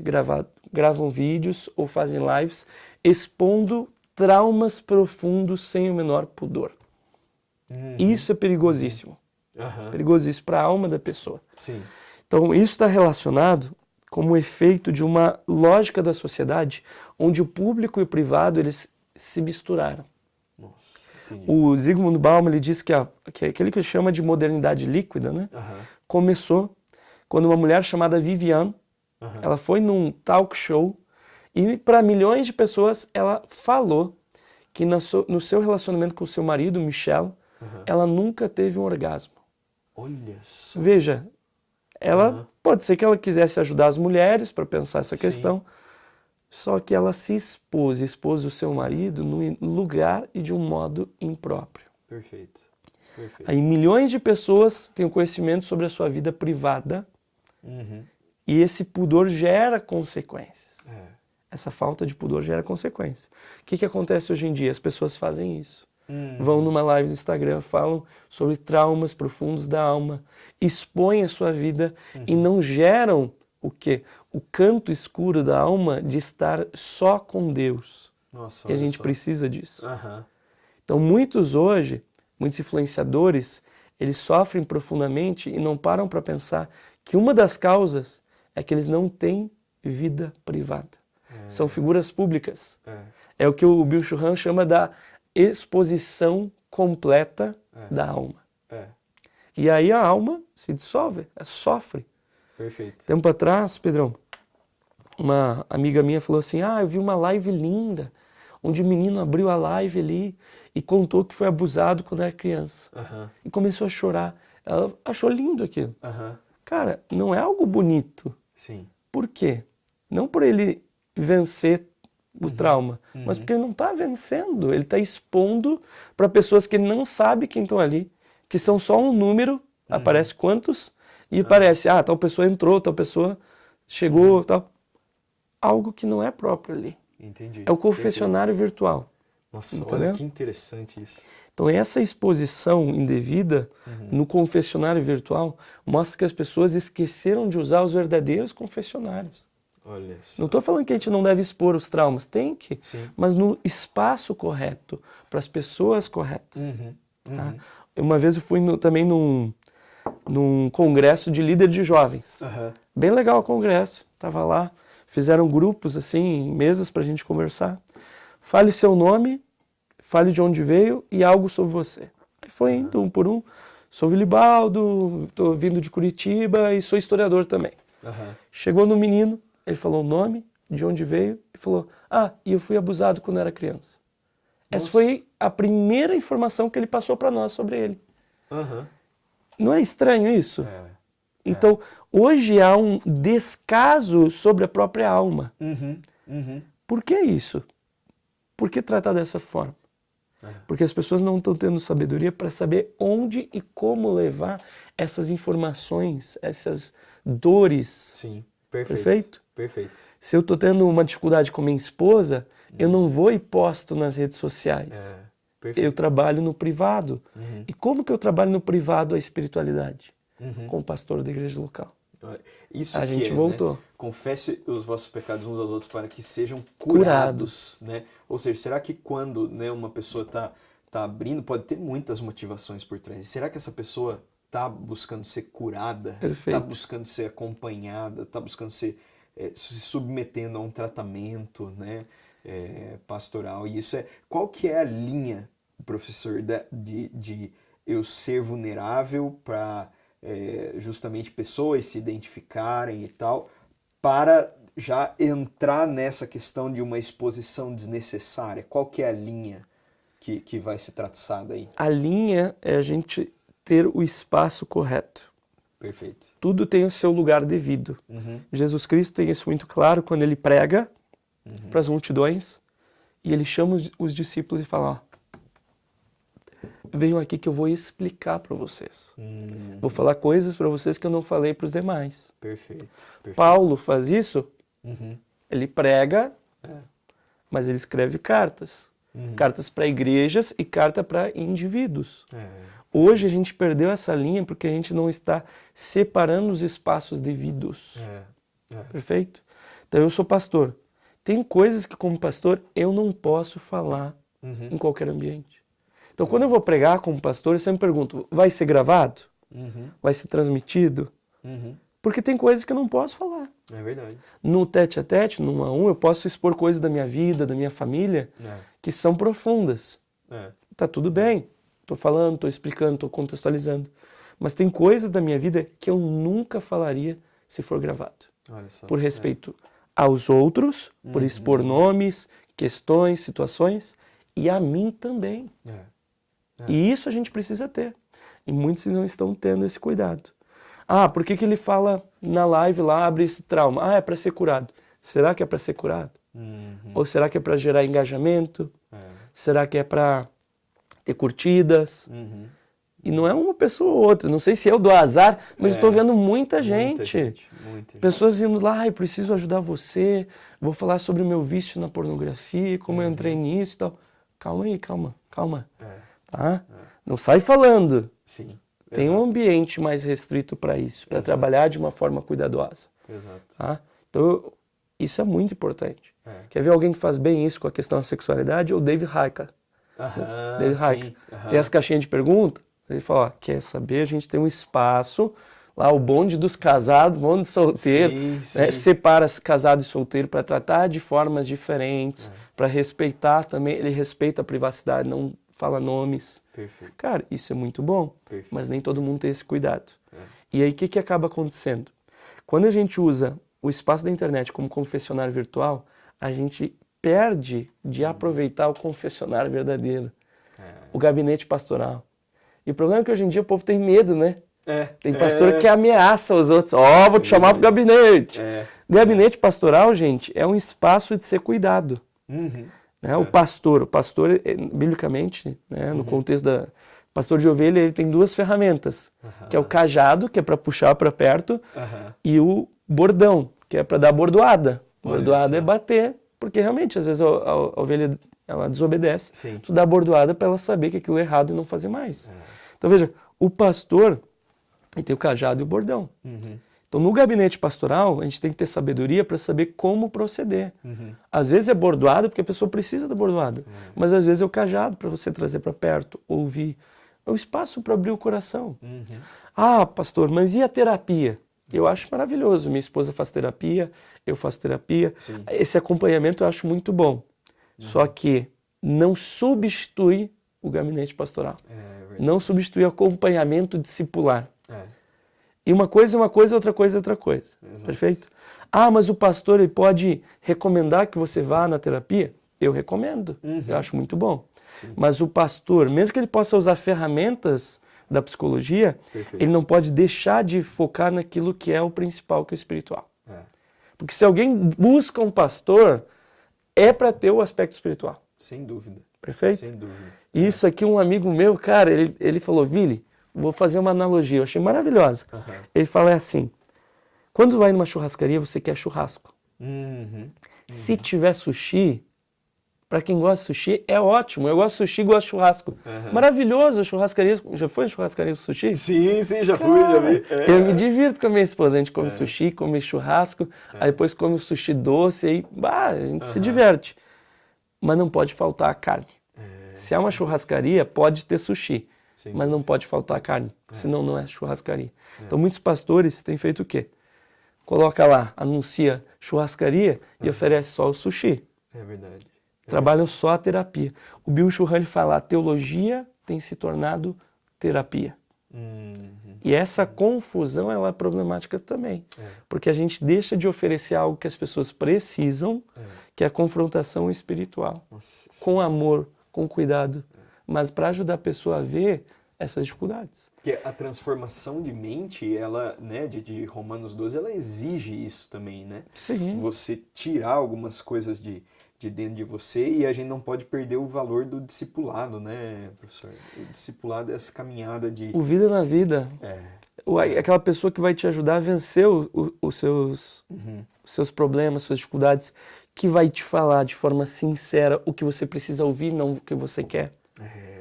Gravam vídeos ou fazem lives expondo traumas profundos sem o menor pudor. Uhum. Isso é perigosíssimo. Aham. Perigosíssimo para a alma da pessoa. Sim. Então isso está relacionado como efeito de uma lógica da sociedade onde o público e o privado eles se misturaram. Nossa, entendi. O Zygmunt Bauman ele diz que aquele que chama de modernidade líquida, né, Aham. começou quando uma mulher chamada Viviane, Aham. ela foi num talk show e para milhões de pessoas ela falou que no seu relacionamento com o seu marido, Michel, Aham. ela nunca teve um orgasmo. Olha só. Veja, ela Aham. pode ser que ela quisesse ajudar as mulheres para pensar essa Sim. questão, só que ela se expôs o seu marido num lugar e de um modo impróprio. Perfeito. Perfeito. Aí milhões de pessoas têm o conhecimento sobre a sua vida privada Uhum. e esse pudor gera consequências. É. Essa falta de pudor gera consequências. O que acontece hoje em dia? As pessoas fazem isso. Uhum. Vão numa live no Instagram, falam sobre traumas profundos da alma, expõem a sua vida e não geram o quê? O canto escuro da alma de estar só com Deus. Nossa, E a olha gente só. precisa disso. Aham. Então muitos hoje, muitos influenciadores, eles sofrem profundamente e não param para pensar que uma das causas é que eles não têm vida privada. São figuras públicas. É. É o que o Bill Churran chama da exposição completa da alma. É. E aí a alma se dissolve, sofre. Perfeito. Tempo atrás, Pedrão, uma amiga minha falou assim, eu vi uma live linda, onde o menino abriu a live ali e contou que foi abusado quando era criança. Aham. E começou a chorar. Ela achou lindo aquilo. Aham. Cara, não é algo bonito. Sim. Por quê? Não por ele vencer o trauma, mas porque ele não está vencendo, ele está expondo para pessoas que ele não sabe quem estão ali, que são só um número, aparece quantos, e aparece, tal pessoa entrou, tal pessoa chegou, tal. Algo que não é próprio ali. Entendi. É o confessionário virtual. Nossa, Entendeu? olha que interessante isso. Então essa exposição indevida no confessionário virtual mostra que as pessoas esqueceram de usar os verdadeiros confessionários. Olha só. Não estou falando que a gente não deve expor os traumas, tem que, Sim. mas no espaço correto, para as pessoas corretas. Tá? Uma vez eu fui também num congresso de líder de jovens. Aham. Bem legal o congresso, estava lá, fizeram grupos assim, mesas para a gente conversar. Fale seu nome, fale de onde veio e algo sobre você. Aí foi indo um por um. Sou Vilibaldo, estou vindo de Curitiba e sou historiador também. Aham. Chegou no menino, ele falou o nome, de onde veio, e falou, e eu fui abusado quando era criança. Essa Nossa. foi a primeira informação que ele passou para nós sobre ele. Aham. Não é estranho isso? É. Então, hoje há um descaso sobre a própria alma. Uhum. Uhum. Por que isso? Por que tratar dessa forma? Porque as pessoas não estão tendo sabedoria para saber onde e como levar essas informações, essas dores. Sim, perfeito. Perfeito? Perfeito. Se eu estou tendo uma dificuldade com minha esposa, eu não vou e posto nas redes sociais. Perfeito. Eu trabalho no privado. E como que eu trabalho no privado a espiritualidade? Com o pastor da igreja local. Isso A que gente voltou. Né? Confesse os vossos pecados uns aos outros para que sejam curados. Né? Ou seja, será que quando, né, uma pessoa está abrindo, pode ter muitas motivações por trás. E será que essa pessoa está buscando ser curada? Está buscando ser acompanhada? Está buscando se submetendo a um tratamento, né, pastoral? E isso qual que é a linha, professor, de eu ser vulnerável para justamente pessoas se identificarem e tal, para já entrar nessa questão de uma exposição desnecessária? Qual que é a linha que vai ser traçada aí? A linha é a gente ter o espaço correto. Perfeito. Tudo tem o seu lugar devido. Jesus Cristo tem isso muito claro quando ele prega para as multidões e ele chama os discípulos e fala, venham aqui que eu vou explicar para vocês. Vou falar coisas para vocês que eu não falei para os demais. Perfeito. Paulo faz isso, ele prega, mas ele escreve cartas. Cartas para igrejas e carta para indivíduos. Hoje a gente perdeu essa linha porque a gente não está separando os espaços devidos. Perfeito? Então eu sou pastor. Tem coisas que como pastor eu não posso falar em qualquer ambiente. Então quando eu vou pregar como pastor, eu sempre pergunto, vai ser gravado? Vai ser transmitido? Porque tem coisas que eu não posso falar. É verdade. No tete-a-tete, no 1 a 1, eu posso expor coisas da minha vida, da minha família, que são profundas. Tá tudo bem. Estou falando, estou explicando, estou contextualizando. Mas tem coisas da minha vida que eu nunca falaria se for gravado. Olha só. Por respeito aos outros, por expor nomes, questões, situações, e a mim também. E isso a gente precisa ter. E muitos não estão tendo esse cuidado. Por que ele fala na live lá, abre esse trauma? É para ser curado. Será que é para ser curado? Ou será que é para gerar engajamento? Será que é para ter curtidas? E não é uma pessoa ou outra. Não sei se eu dou azar, mas eu estou vendo muita gente. Pessoas indo lá, eu preciso ajudar você, vou falar sobre o meu vício na pornografia, como eu entrei nisso e tal. Calma aí, calma. Tá? Não sai falando. Sim. Tem um ambiente mais restrito para isso, para trabalhar de uma forma cuidadosa. Tá? Então, isso é muito importante. Quer ver alguém que faz bem isso com a questão da sexualidade? É o David Heiker. David Heiker. Tem as caixinhas de pergunta. Ele fala, quer saber? A gente tem um espaço, lá o bonde dos casados, bonde de solteiro. Né? Separa casado e solteiro para tratar de formas diferentes, para respeitar também. Ele respeita a privacidade, não fala nomes. Perfeito. Cara, isso é muito bom, mas nem todo mundo tem esse cuidado. E aí o que acaba acontecendo? Quando a gente usa o espaço da internet como confessionário virtual, a gente perde de aproveitar o confessionário verdadeiro, o gabinete pastoral. E o problema é que hoje em dia o povo tem medo, né? Tem pastor que ameaça os outros. Vou te chamar pro gabinete. Gabinete pastoral, gente, é um espaço de ser cuidado. Né? O pastor, biblicamente, né, no contexto da pastor de ovelha, ele tem duas ferramentas, que é o cajado, que é para puxar para perto, e o bordão, que é para dar bordoada. Bordoada é bater, porque realmente, às vezes, a ovelha ela desobedece. Tu dá bordoada para ela saber que aquilo é errado e não fazer mais. Então, veja, o pastor ele tem o cajado e o bordão. Então, no gabinete pastoral, a gente tem que ter sabedoria para saber como proceder. Às vezes é bordoada, porque a pessoa precisa da bordoada. Mas às vezes é o cajado para você trazer para perto, ouvir. É o espaço para abrir o coração. Pastor, mas e a terapia? Eu acho maravilhoso. Minha esposa faz terapia, eu faço terapia. Esse acompanhamento eu acho muito bom. Só que não substitui o gabinete pastoral. Não substitui o acompanhamento discipular. E uma coisa é uma coisa, outra coisa é outra coisa. Perfeito? Mas o pastor ele pode recomendar que você vá na terapia? Eu recomendo. Eu acho muito bom. Mas o pastor, mesmo que ele possa usar ferramentas da psicologia, ele não pode deixar de focar naquilo que é o principal, que é o espiritual. Porque se alguém busca um pastor, é para ter o aspecto espiritual. Sem dúvida. Perfeito? Sem dúvida. E isso aqui, um amigo meu, cara, ele falou, Vili, vou fazer uma analogia, eu achei maravilhosa. Ele fala assim, quando vai numa churrascaria, você quer churrasco. Se tiver sushi, pra quem gosta de sushi, é ótimo. Eu gosto de sushi, gosto de churrasco. Maravilhoso, churrascaria. Já foi churrascaria de sushi? Sim, já fui, já vi. Eu me divirto com a minha esposa. A gente come sushi, come churrasco, aí depois come o sushi doce, aí a gente se diverte. Mas não pode faltar a carne. Se é uma churrascaria, pode ter sushi, mas não pode faltar a carne, senão não é churrascaria. Então muitos pastores têm feito o quê? Coloca lá, anuncia churrascaria e oferece só o sushi. É verdade. Trabalham só a terapia. O Bill Churran fala, a teologia tem se tornado terapia. E essa confusão ela é problemática também. Porque a gente deixa de oferecer algo que as pessoas precisam, que é a confrontação espiritual. Com amor, com cuidado. Mas para ajudar a pessoa a ver essas dificuldades. Porque a transformação de mente, ela, né, de Romanos 12, ela exige isso também, né? Sim. Você tirar algumas coisas de dentro de você e a gente não pode perder o valor do discipulado, né, professor? O discipulado é essa caminhada de... O vida na vida. Aquela pessoa que vai te ajudar a vencer os seus problemas, suas dificuldades, que vai te falar de forma sincera o que você precisa ouvir, não o que você quer.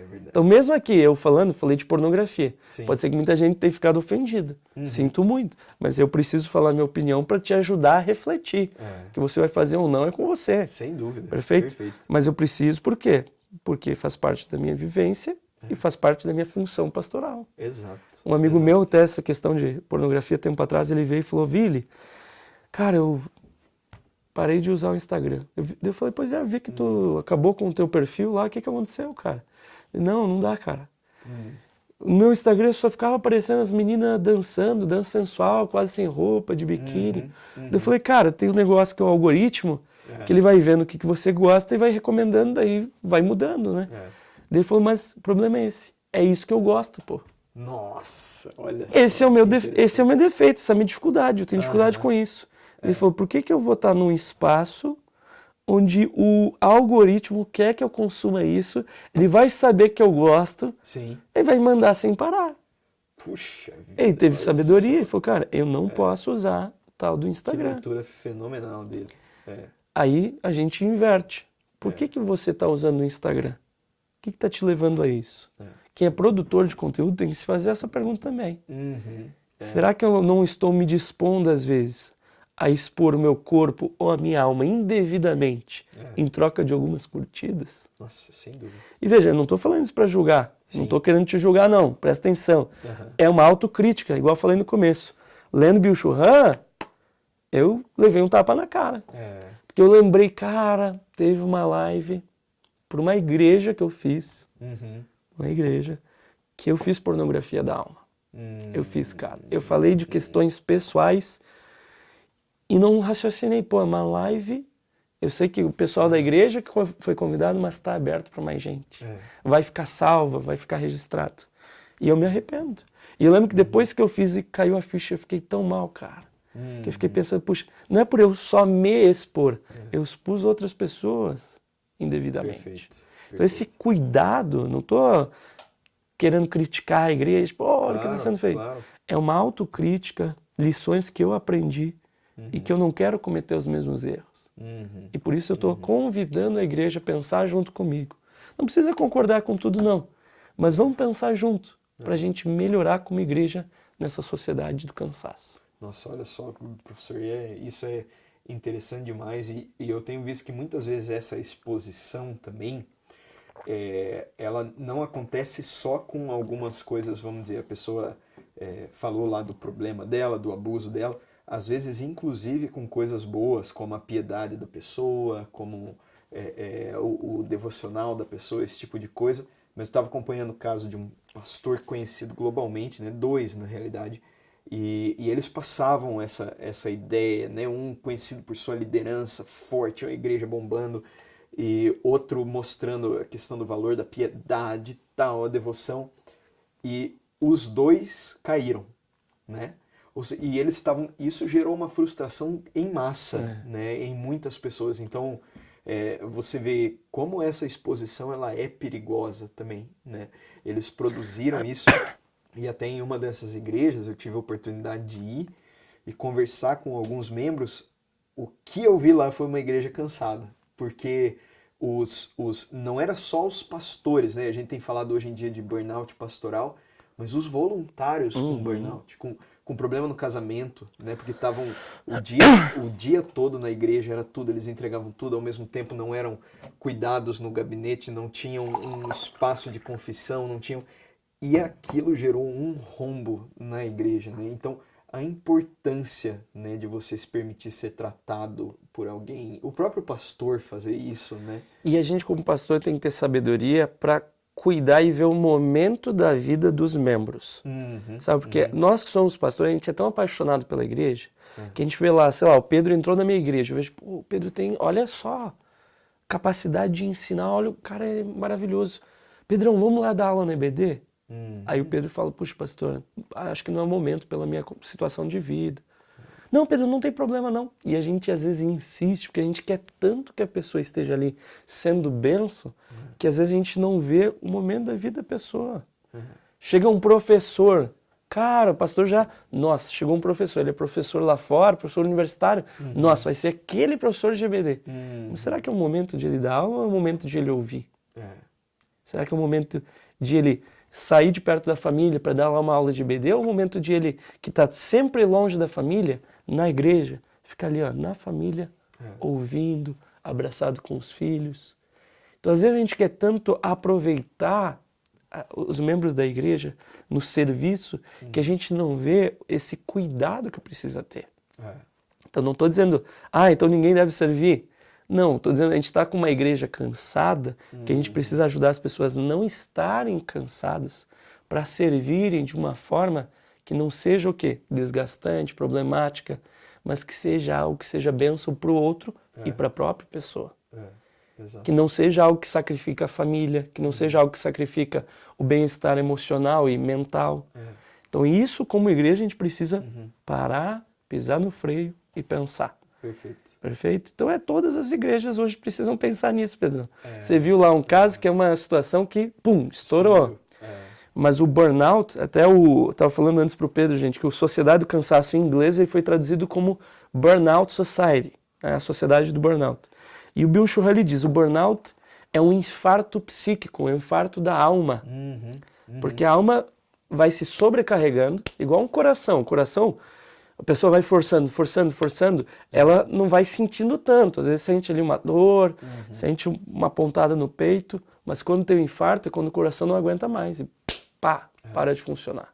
Verdade. Então, mesmo aqui, eu falei de pornografia. Sim. Pode ser que muita gente tenha ficado ofendida. Sinto muito. Mas eu preciso falar minha opinião para te ajudar a refletir. O que você vai fazer ou não é com você. Sem dúvida. Perfeito? Mas eu preciso por quê? Porque faz parte da minha vivência e faz parte da minha função pastoral. Exato. Um amigo meu, até essa questão de pornografia, tempo atrás, ele veio e falou, Vili, cara, eu parei de usar o Instagram. Eu falei, pois é, eu vi que tu acabou com o teu perfil lá, o que aconteceu, cara? Não dá, cara. No meu Instagram só ficava aparecendo as meninas dançando, dança sensual, quase sem roupa, de biquíni. Eu falei, cara, tem um negócio que é o algoritmo, que ele vai vendo o que você gosta e vai recomendando, daí vai mudando, né? Daí ele falou, mas o problema é esse. É isso que eu gosto, pô. Nossa, olha esse só. Esse é o meu defeito, essa é a minha dificuldade. Eu tenho dificuldade com isso. Ele falou, por que eu vou estar num espaço onde o algoritmo quer que eu consuma isso, ele vai saber que eu gosto, e vai me mandar sem parar. Puxa vida. Ele teve sabedoria e falou, cara, eu não posso usar tal do Instagram. Que leitura fenomenal dele. Aí a gente inverte. Por que você está usando o Instagram? O que está te levando a isso? Quem é produtor de conteúdo tem que se fazer essa pergunta também. Será que eu não estou me dispondo, às vezes, a expor o meu corpo ou a minha alma indevidamente em troca de algumas curtidas? Nossa, sem dúvida. E veja, eu não estou falando isso para julgar. Não estou querendo te julgar, não. Presta atenção. É uma autocrítica, igual eu falei no começo. Lendo Bill Churran, eu levei um tapa na cara. Porque eu lembrei, cara, teve uma live para uma igreja que eu fiz. Uma igreja que eu fiz pornografia da alma. Eu fiz, cara. Eu falei de questões pessoais e não raciocinei, pô, é uma live. Eu sei que o pessoal da igreja que foi convidado, mas está aberto para mais gente. Vai ficar salva, vai ficar registrado. E eu me arrependo. E eu lembro que depois que eu fiz e caiu a ficha, eu fiquei tão mal, cara. Que eu fiquei pensando, puxa, não é por eu só me expor, eu expus outras pessoas indevidamente. Perfeito. Então esse cuidado, não estou querendo criticar a igreja, pô, olha o que está sendo feito. É uma autocrítica, lições que eu aprendi e que eu não quero cometer os mesmos erros. E por isso eu estou convidando a igreja a pensar junto comigo. Não precisa concordar com tudo, não. Mas vamos pensar junto para a gente melhorar como igreja nessa sociedade do cansaço. Nossa, olha só, professor, isso é interessante demais e eu tenho visto que muitas vezes essa exposição também, ela não acontece só com algumas coisas, vamos dizer, a pessoa falou lá do problema dela, do abuso dela, às vezes inclusive com coisas boas, como a piedade da pessoa, como o devocional da pessoa, esse tipo de coisa. Mas eu estava acompanhando o caso de um pastor conhecido globalmente, né, 2 na realidade, e eles passavam essa ideia, né, um conhecido por sua liderança forte, uma igreja bombando, e outro mostrando a questão do valor da piedade, tal, a devoção, e os 2 caíram, né? E eles estavam, isso gerou uma frustração em massa, né, em muitas pessoas. Então, Você vê como essa exposição ela é perigosa também, né? Eles produziram isso e até em uma dessas igrejas eu tive a oportunidade de ir e conversar com alguns membros. O que eu vi lá foi uma igreja cansada, porque não era só os pastores, né? A gente tem falado hoje em dia de burnout pastoral, mas os voluntários com burnout, com problema no casamento, né? Porque estavam o dia todo na igreja, era tudo, eles entregavam tudo, ao mesmo tempo não eram cuidados no gabinete, não tinham um espaço de confissão, não tinham... E aquilo gerou um rombo na igreja, né? Então, a importância, né, de você se permitir ser tratado por alguém, o próprio pastor fazer isso, né? E a gente, como pastor, tem que ter sabedoria para cuidar e ver o momento da vida dos membros. Sabe? Porque nós que somos pastores, a gente é tão apaixonado pela igreja que a gente vê lá, sei lá, o Pedro entrou na minha igreja. Eu vejo, pô, o Pedro tem, olha só, capacidade de ensinar, olha, o cara é maravilhoso. Pedrão, vamos lá dar aula na EBD? Aí o Pedro fala, puxa, pastor, acho que não é o momento pela minha situação de vida. Não, Pedro, não tem problema não. E a gente às vezes insiste, porque a gente quer tanto que a pessoa esteja ali sendo bênção, que às vezes a gente não vê o momento da vida da pessoa. Chega um professor, cara, o pastor já... Nossa, chegou um professor, ele é professor lá fora, professor universitário. Nossa, vai ser aquele professor de EBD. Mas será que é o momento de ele dar aula ou é o momento de ele ouvir? Será que é o momento de ele sair de perto da família para dar lá uma aula de EBD ou é o momento de ele, que está sempre longe da família, na igreja, ficar ali ó, na família, ouvindo, abraçado com os filhos? Então às vezes a gente quer tanto aproveitar os membros da igreja no serviço que a gente não vê esse cuidado que precisa ter. Então não estou dizendo, então ninguém deve servir. Não, estou dizendo, a gente está com uma igreja cansada, que a gente precisa ajudar as pessoas a não estarem cansadas para servirem de uma forma que não seja o quê? Desgastante, problemática, mas que seja algo que seja bênção para o outro e para a própria pessoa. Que não seja algo que sacrifica a família, que não seja algo que sacrifica o bem-estar emocional e mental. Então isso, como igreja, a gente precisa parar, pisar no freio e pensar. Perfeito? Então todas as igrejas hoje precisam pensar nisso, Pedrão. Você viu lá um caso que é uma situação que, pum, estourou. Mas o burnout, estava falando antes para o Pedro, gente, que o Sociedade do Cansaço em inglês ele foi traduzido como Burnout Society, né, a Sociedade do Burnout. E o Bill Shuhali diz, o burnout é um infarto psíquico, é um infarto da alma. Porque a alma vai se sobrecarregando, igual um coração. O coração, a pessoa vai forçando, ela não vai sentindo tanto. Às vezes sente ali uma dor, sente uma pontada no peito, mas quando tem um infarto é quando o coração não aguenta mais e pá, para de funcionar.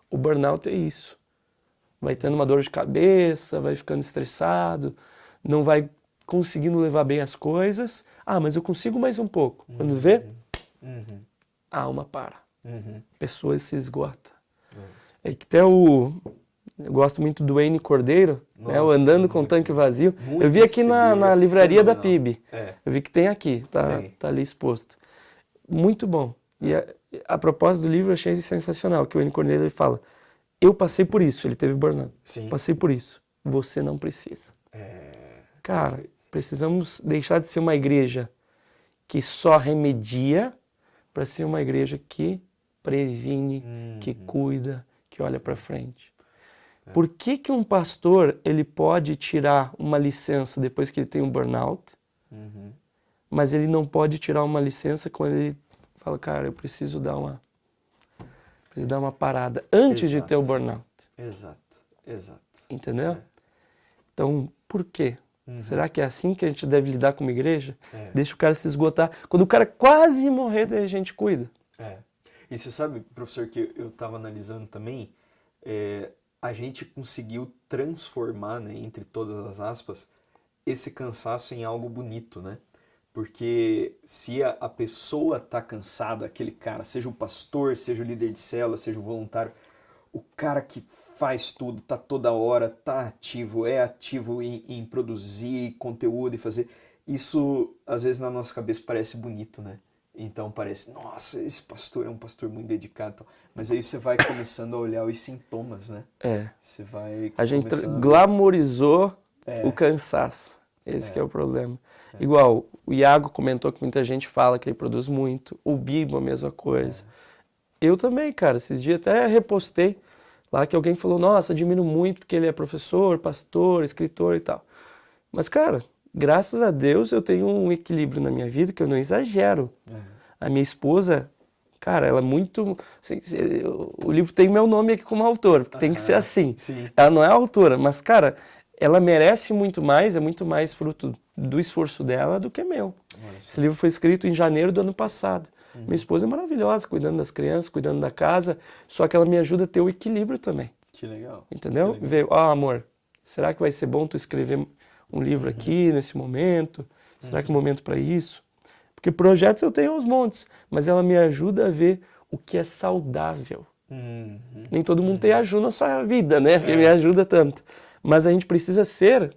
O burnout é isso. Vai tendo uma dor de cabeça, vai ficando estressado, não vai conseguindo levar bem as coisas. Mas eu consigo mais um pouco. Quando vê, a alma para. A pessoa se esgota. É que até eu gosto muito do Wayne Cordeiro, né, o Andando com o Tanque Vazio. Eu vi aqui na livraria da PIB. Eu vi que tem aqui, tá ali exposto. Muito bom. E a propósito do livro eu achei sensacional, que o Wayne Cordeiro ele fala, eu passei por isso, ele teve burnout. Passei por isso. Você não precisa. Cara, precisamos deixar de ser uma igreja que só remedia para ser uma igreja que previne, que cuida, que olha para frente. Por que que um pastor ele pode tirar uma licença depois que ele tem um burnout, mas ele não pode tirar uma licença quando ele fala, cara, eu preciso dar uma parada antes de ter o burnout? Exato. Entendeu? Então, por quê? Será que é assim que a gente deve lidar com uma igreja? Deixa o cara se esgotar. Quando o cara quase morrer, daí a gente cuida. E você sabe, professor, que eu estava analisando também, a gente conseguiu transformar, né, entre todas as aspas, esse cansaço em algo bonito, né? Porque se a pessoa está cansada, aquele cara, seja o pastor, seja o líder de célula, seja o voluntário, o cara que faz tudo, tá toda hora, tá ativo, é ativo em produzir conteúdo e fazer. Isso, às vezes, na nossa cabeça parece bonito, né? Então parece, nossa, esse pastor é um pastor muito dedicado. Mas aí você vai começando a olhar os sintomas, né? Você vai A gente começando... glamorizou o cansaço. Esse que é o problema. Igual, o Iago comentou que muita gente fala que ele produz muito. O Bibo, a mesma coisa. Eu também, cara. Esses dias até repostei lá que alguém falou, nossa, admiro muito porque ele é professor, pastor, escritor e tal. Mas, cara, graças a Deus eu tenho um equilíbrio na minha vida que eu não exagero. A minha esposa, cara, ela é muito... Assim, o livro tem meu nome aqui como autor, porque tem que ser assim. Sim. Ela não é autora, mas, cara, ela merece muito mais, é muito mais fruto do esforço dela do que meu. Esse livro foi escrito em janeiro do ano passado. Minha esposa é maravilhosa, cuidando das crianças, cuidando da casa, só que ela me ajuda a ter o equilíbrio também. Que legal. Entendeu? Que legal. Ver, amor, será que vai ser bom tu escrever um livro aqui, nesse momento? Será que é o momento para isso? Porque projetos eu tenho aos montes, mas ela me ajuda a ver o que é saudável. Nem todo mundo tem a Ju na sua vida, né? Que me ajuda tanto. Mas a gente precisa ser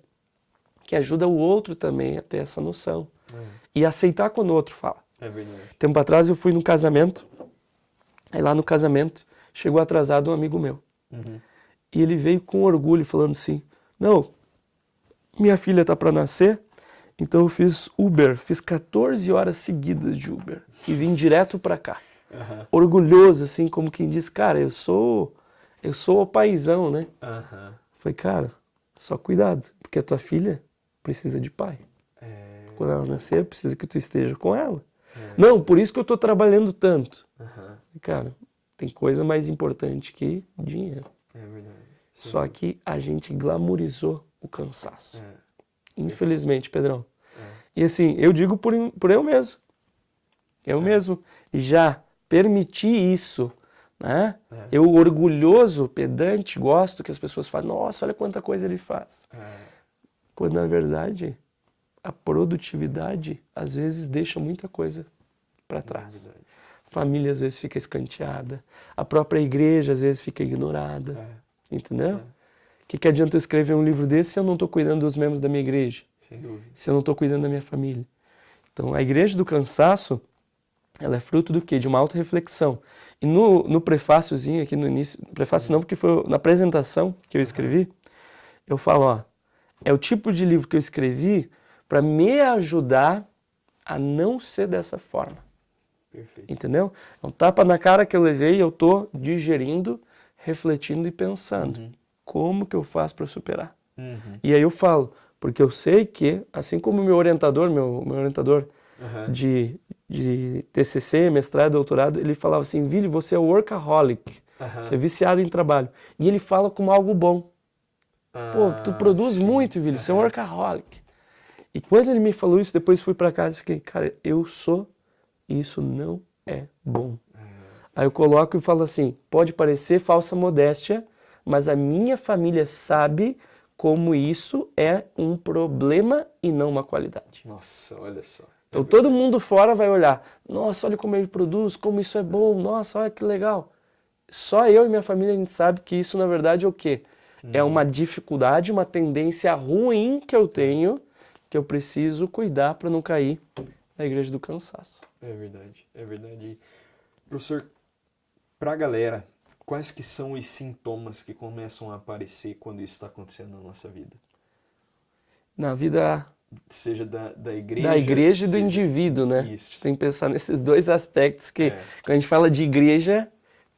que ajuda o outro também a ter essa noção. E aceitar quando o outro fala. É verdade. Tempo atrás eu fui num casamento, aí lá no casamento chegou atrasado um amigo meu. E ele veio com orgulho falando assim, não, minha filha tá para nascer, então eu fiz Uber, fiz 14 horas seguidas de Uber e vim direto para cá. Orgulhoso, assim, como quem diz, cara, eu sou o paizão, né? Falei, cara, só cuidado, porque a tua filha precisa de pai. Quando ela nascer, precisa que tu esteja com ela. Não, por isso que eu tô trabalhando tanto. Cara, tem coisa mais importante que dinheiro. É verdade. Só que a gente glamorizou o cansaço. Infelizmente, Pedrão. E assim, eu digo por eu mesmo. Eu mesmo já permiti isso, né? Eu, orgulhoso, pedante, gosto que as pessoas falem, nossa, olha quanta coisa ele faz. Quando, na verdade, a produtividade, às vezes, deixa muita coisa para trás. Família, às vezes, fica escanteada. A própria igreja, às vezes, fica ignorada. Entendeu? O que adianta eu escrever um livro desse se eu não estou cuidando dos membros da minha igreja? Sem dúvida. Se eu não estou cuidando da minha família? Então, a igreja do cansaço, ela é fruto do quê? De uma auto-reflexão. E no prefáciozinho aqui no início, prefácio não, porque foi na apresentação que eu escrevi, eu falo, ó, é o tipo de livro que eu escrevi para me ajudar a não ser dessa forma. Perfeito. Entendeu? É um tapa na cara que eu levei e eu tô digerindo, refletindo e pensando. Como que eu faço para superar? E aí eu falo, porque eu sei que, assim como o meu orientador de TCC, mestrado, doutorado, ele falava assim, Vili, você é workaholic, você é viciado em trabalho. E ele fala como algo bom. Pô, tu produz muito, Vili, você é workaholic. E quando ele me falou isso, depois fui para casa e fiquei, cara, eu sou, e isso não é bom. Aí eu coloco e falo assim, pode parecer falsa modéstia, mas a minha família sabe como isso é um problema e não uma qualidade. Nossa, olha só. Então todo mundo fora vai olhar, nossa, olha como ele produz, como isso é bom, nossa, olha que legal. Só eu e minha família a gente sabe que isso na verdade é o quê? É uma dificuldade, uma tendência ruim que eu tenho, que eu preciso cuidar para não cair na igreja do cansaço. É verdade, é verdade. Professor, para a galera, quais que são os sintomas que começam a aparecer quando isso está acontecendo na nossa vida? Na vida... Seja da igreja... Da igreja e do seja... indivíduo, né? Isso. A gente tem que pensar nesses dois aspectos que, quando a gente fala de igreja,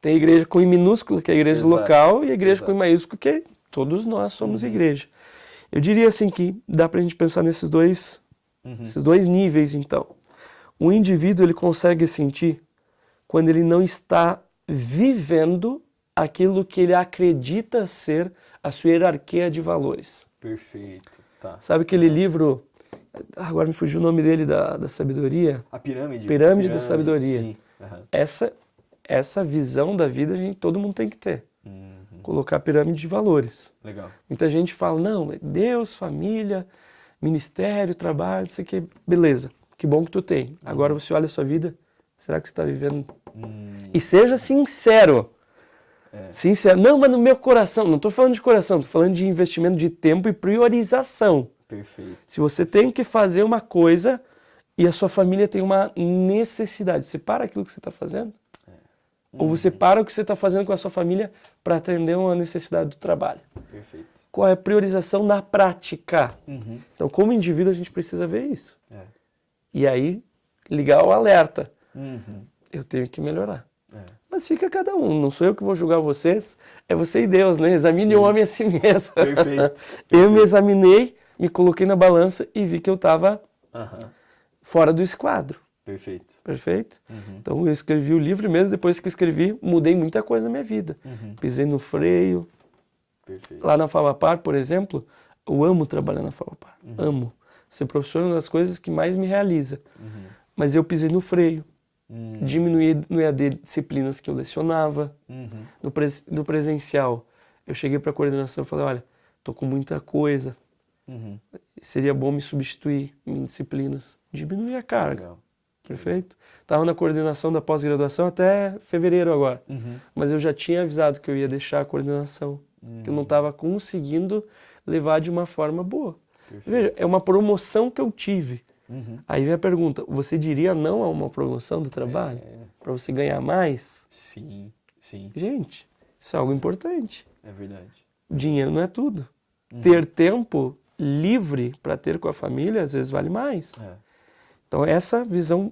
tem a igreja com I minúsculo, que é a igreja local, e a igreja com I maiúsculo, que todos nós somos igreja. Eu diria assim que dá pra gente pensar nesses dois níveis, então. O indivíduo, ele consegue sentir quando ele não está vivendo aquilo que ele acredita ser a sua hierarquia de valores. Perfeito. Tá. Sabe aquele livro, agora me fugiu o nome dele, da sabedoria? A pirâmide. Pirâmide da sabedoria. Sim. Essa visão da vida todo mundo tem que ter. Colocar a pirâmide de valores. Legal. Muita gente fala, não, Deus, família, ministério, trabalho, isso aqui, beleza. Que bom que tu tem. Agora você olha a sua vida, será que você está vivendo? E seja sincero. Sincero. Não, mas no meu coração, não estou falando de coração, estou falando de investimento de tempo e priorização. Perfeito. Se você tem que fazer uma coisa e a sua família tem uma necessidade, separa aquilo que você está fazendo. Ou você para o que você está fazendo com a sua família para atender uma necessidade do trabalho? Perfeito. Qual é a priorização na prática? Então, como indivíduo, a gente precisa ver isso. E aí, ligar o alerta. Eu tenho que melhorar. Mas fica cada um, não sou eu que vou julgar vocês, é você e Deus, né? Examine o homem a si mesmo. Perfeito. Eu me examinei, me coloquei na balança e vi que eu estava fora do esquadro. Perfeito. Perfeito? Então eu escrevi o livro e mesmo depois que escrevi, mudei muita coisa na minha vida. Pisei no freio. Perfeito. Lá na Famapar, por exemplo, eu amo trabalhar na Famapar. Amo. Ser professor é uma das coisas que mais me realiza. Mas eu pisei no freio. Diminuí no EAD disciplinas que eu lecionava. No presencial, eu cheguei para a coordenação e falei, olha, tô com muita coisa. Seria bom me substituir em disciplinas. Diminuir a carga. Legal. Perfeito? Estava na coordenação da pós-graduação até fevereiro agora. Mas eu já tinha avisado que eu ia deixar a coordenação. Que eu não estava conseguindo levar de uma forma boa. Perfeito. Veja, é uma promoção que eu tive. Aí vem a pergunta, você diria não a uma promoção do trabalho? Para você ganhar mais? Sim, sim. Gente, isso é algo importante. É verdade. Dinheiro não é tudo. Ter tempo livre para ter com a família, às vezes vale mais. Então essa visão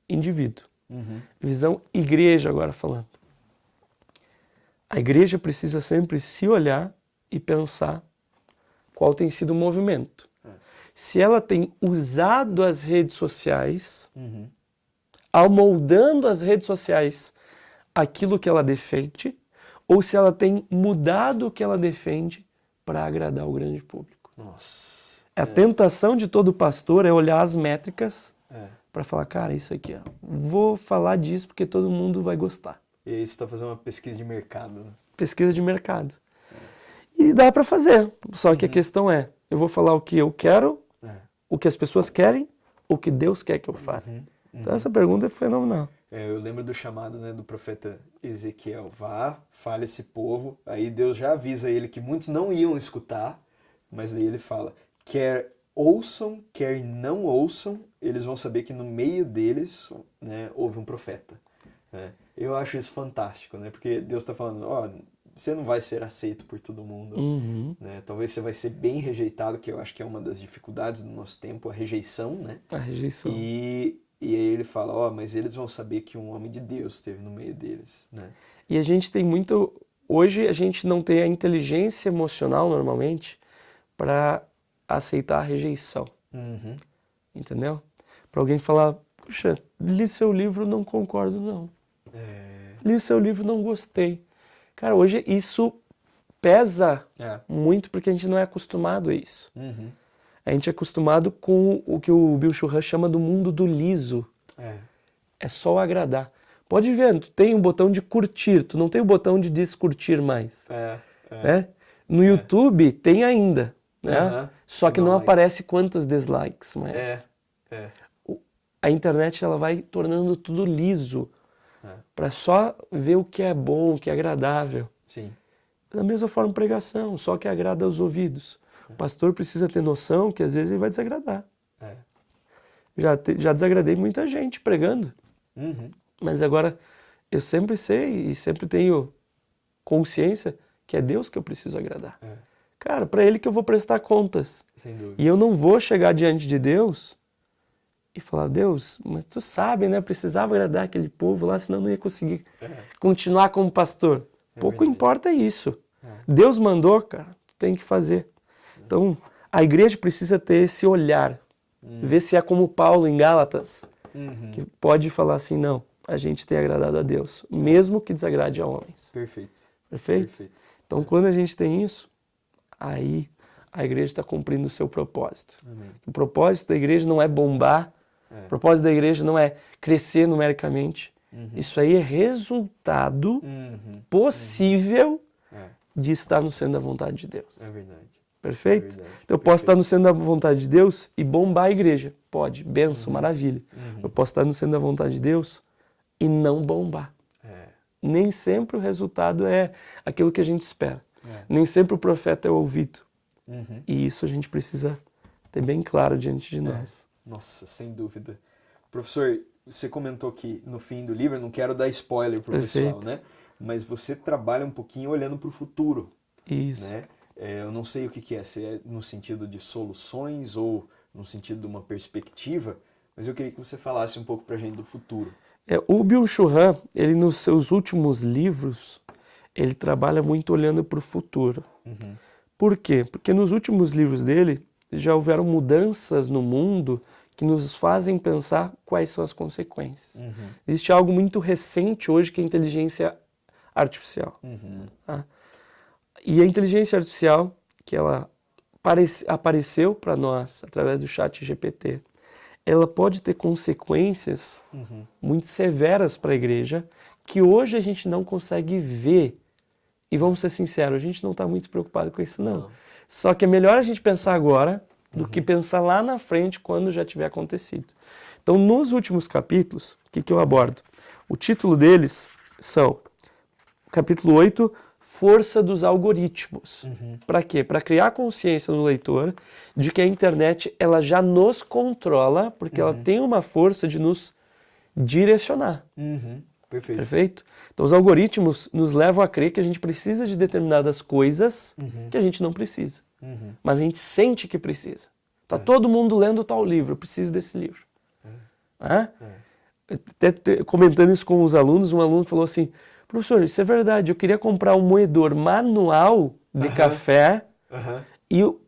indivíduo. Visão igreja agora falando. A igreja precisa sempre se olhar e pensar qual tem sido o movimento. Se ela tem usado as redes sociais, amoldando as redes sociais aquilo que ela defende, ou se ela tem mudado o que ela defende para agradar o grande público. Nossa. A tentação de todo pastor é olhar as métricas para falar, cara, isso aqui, ó, vou falar disso porque todo mundo vai gostar. E aí você está fazendo uma pesquisa de mercado, né? Pesquisa de mercado. E dá para fazer, só que a questão é, eu vou falar o que eu quero, o que as pessoas querem, ou o que Deus quer que eu fale. Então essa pergunta é fenomenal. Eu lembro do chamado, né, do profeta Ezequiel, vá, fale esse povo, aí Deus já avisa ele que muitos não iam escutar, mas daí ele fala, quer ouçam, quer não ouçam, eles vão saber que no meio deles, né, houve um profeta. Né? Eu acho isso fantástico, né, porque Deus está falando, ó, você não vai ser aceito por todo mundo, né? Talvez você vai ser bem rejeitado, que eu acho que é uma das dificuldades do nosso tempo, a rejeição, né? A rejeição. E aí ele fala, ó, mas eles vão saber que um homem de Deus esteve no meio deles, né? E a gente tem muito... Hoje a gente não tem a inteligência emocional, normalmente, para aceitar a rejeição. Entendeu? Para alguém falar, puxa, li seu livro, não concordo, não. Li seu livro, não gostei. Cara, hoje isso pesa muito porque a gente não é acostumado a isso. A gente é acostumado com o que o Bill Churran chama do mundo do liso. É só agradar. Pode ver, tu tem um botão de curtir, tu não tem o botão de descurtir mais. Né? No YouTube tem ainda, né? Só que não aparece quantos dislikes mais. A internet ela vai tornando tudo liso. Para só ver o que é bom, o que é agradável. Sim. Da mesma forma, pregação, só que agrada aos ouvidos. O pastor precisa ter noção que às vezes ele vai desagradar. Já desagradei muita gente pregando. Mas agora eu sempre sei e sempre tenho consciência que é Deus que eu preciso agradar. Cara, para Ele que eu vou prestar contas. Sem dúvida. E eu não vou chegar diante de Deus e falar, Deus, mas tu sabe, né? Eu precisava agradar aquele povo lá, senão eu não ia conseguir continuar como pastor. Pouco importa isso. Deus mandou, cara, tu tem que fazer. Então, a igreja precisa ter esse olhar. Ver se é como Paulo em Gálatas, que pode falar assim, não, a gente tem agradado a Deus, mesmo que desagrade a homens. Perfeito. Perfeito? Então, quando a gente tem isso, aí a igreja está cumprindo o seu propósito. O propósito da igreja não é bombar, o propósito da igreja não é crescer numericamente. Isso aí é resultado possível de estar no centro da vontade de Deus. É verdade. Perfeito? É verdade. Então eu posso estar no centro da vontade de Deus e bombar a igreja. Pode, benção, maravilha. Eu posso estar no centro da vontade de Deus e não bombar. Nem sempre o resultado é aquilo que a gente espera. Nem sempre o profeta é ouvido. E isso a gente precisa ter bem claro diante de nós. Nossa, sem dúvida. Professor, você comentou que no fim do livro, eu não quero dar spoiler pro pessoal, né? Mas você trabalha um pouquinho olhando para o futuro. Isso. Né? Eu não sei o que é, se é no sentido de soluções ou no sentido de uma perspectiva, mas eu queria que você falasse um pouco pra gente do futuro. O Byung-Chul Han, ele nos seus últimos livros, ele trabalha muito olhando para o futuro. Uhum. Por quê? Porque nos últimos livros dele já houveram mudanças no mundo que nos fazem pensar quais são as consequências. Uhum. Existe algo muito recente hoje que é a inteligência artificial. Uhum. Tá? E a inteligência artificial, que ela apareceu para nós através do chat GPT, ela pode ter consequências muito severas para a igreja que hoje a gente não consegue ver. E vamos ser sinceros, a gente não está muito preocupado com isso não. Só que é melhor a gente pensar agora do que pensar lá na frente quando já tiver acontecido. Então, nos últimos capítulos, o que eu abordo? O título deles são, capítulo 8, Força dos Algoritmos. Para quê? Para criar consciência no leitor de que a internet ela já nos controla, porque ela tem uma força de nos direcionar. Perfeito. Perfeito? Então os algoritmos nos levam a crer que a gente precisa de determinadas coisas que a gente não precisa. Mas a gente sente que precisa. Tá todo mundo lendo tal livro, eu preciso desse livro. Até comentando isso com os alunos, um aluno falou assim, professor, isso é verdade, eu queria comprar um moedor manual de café e o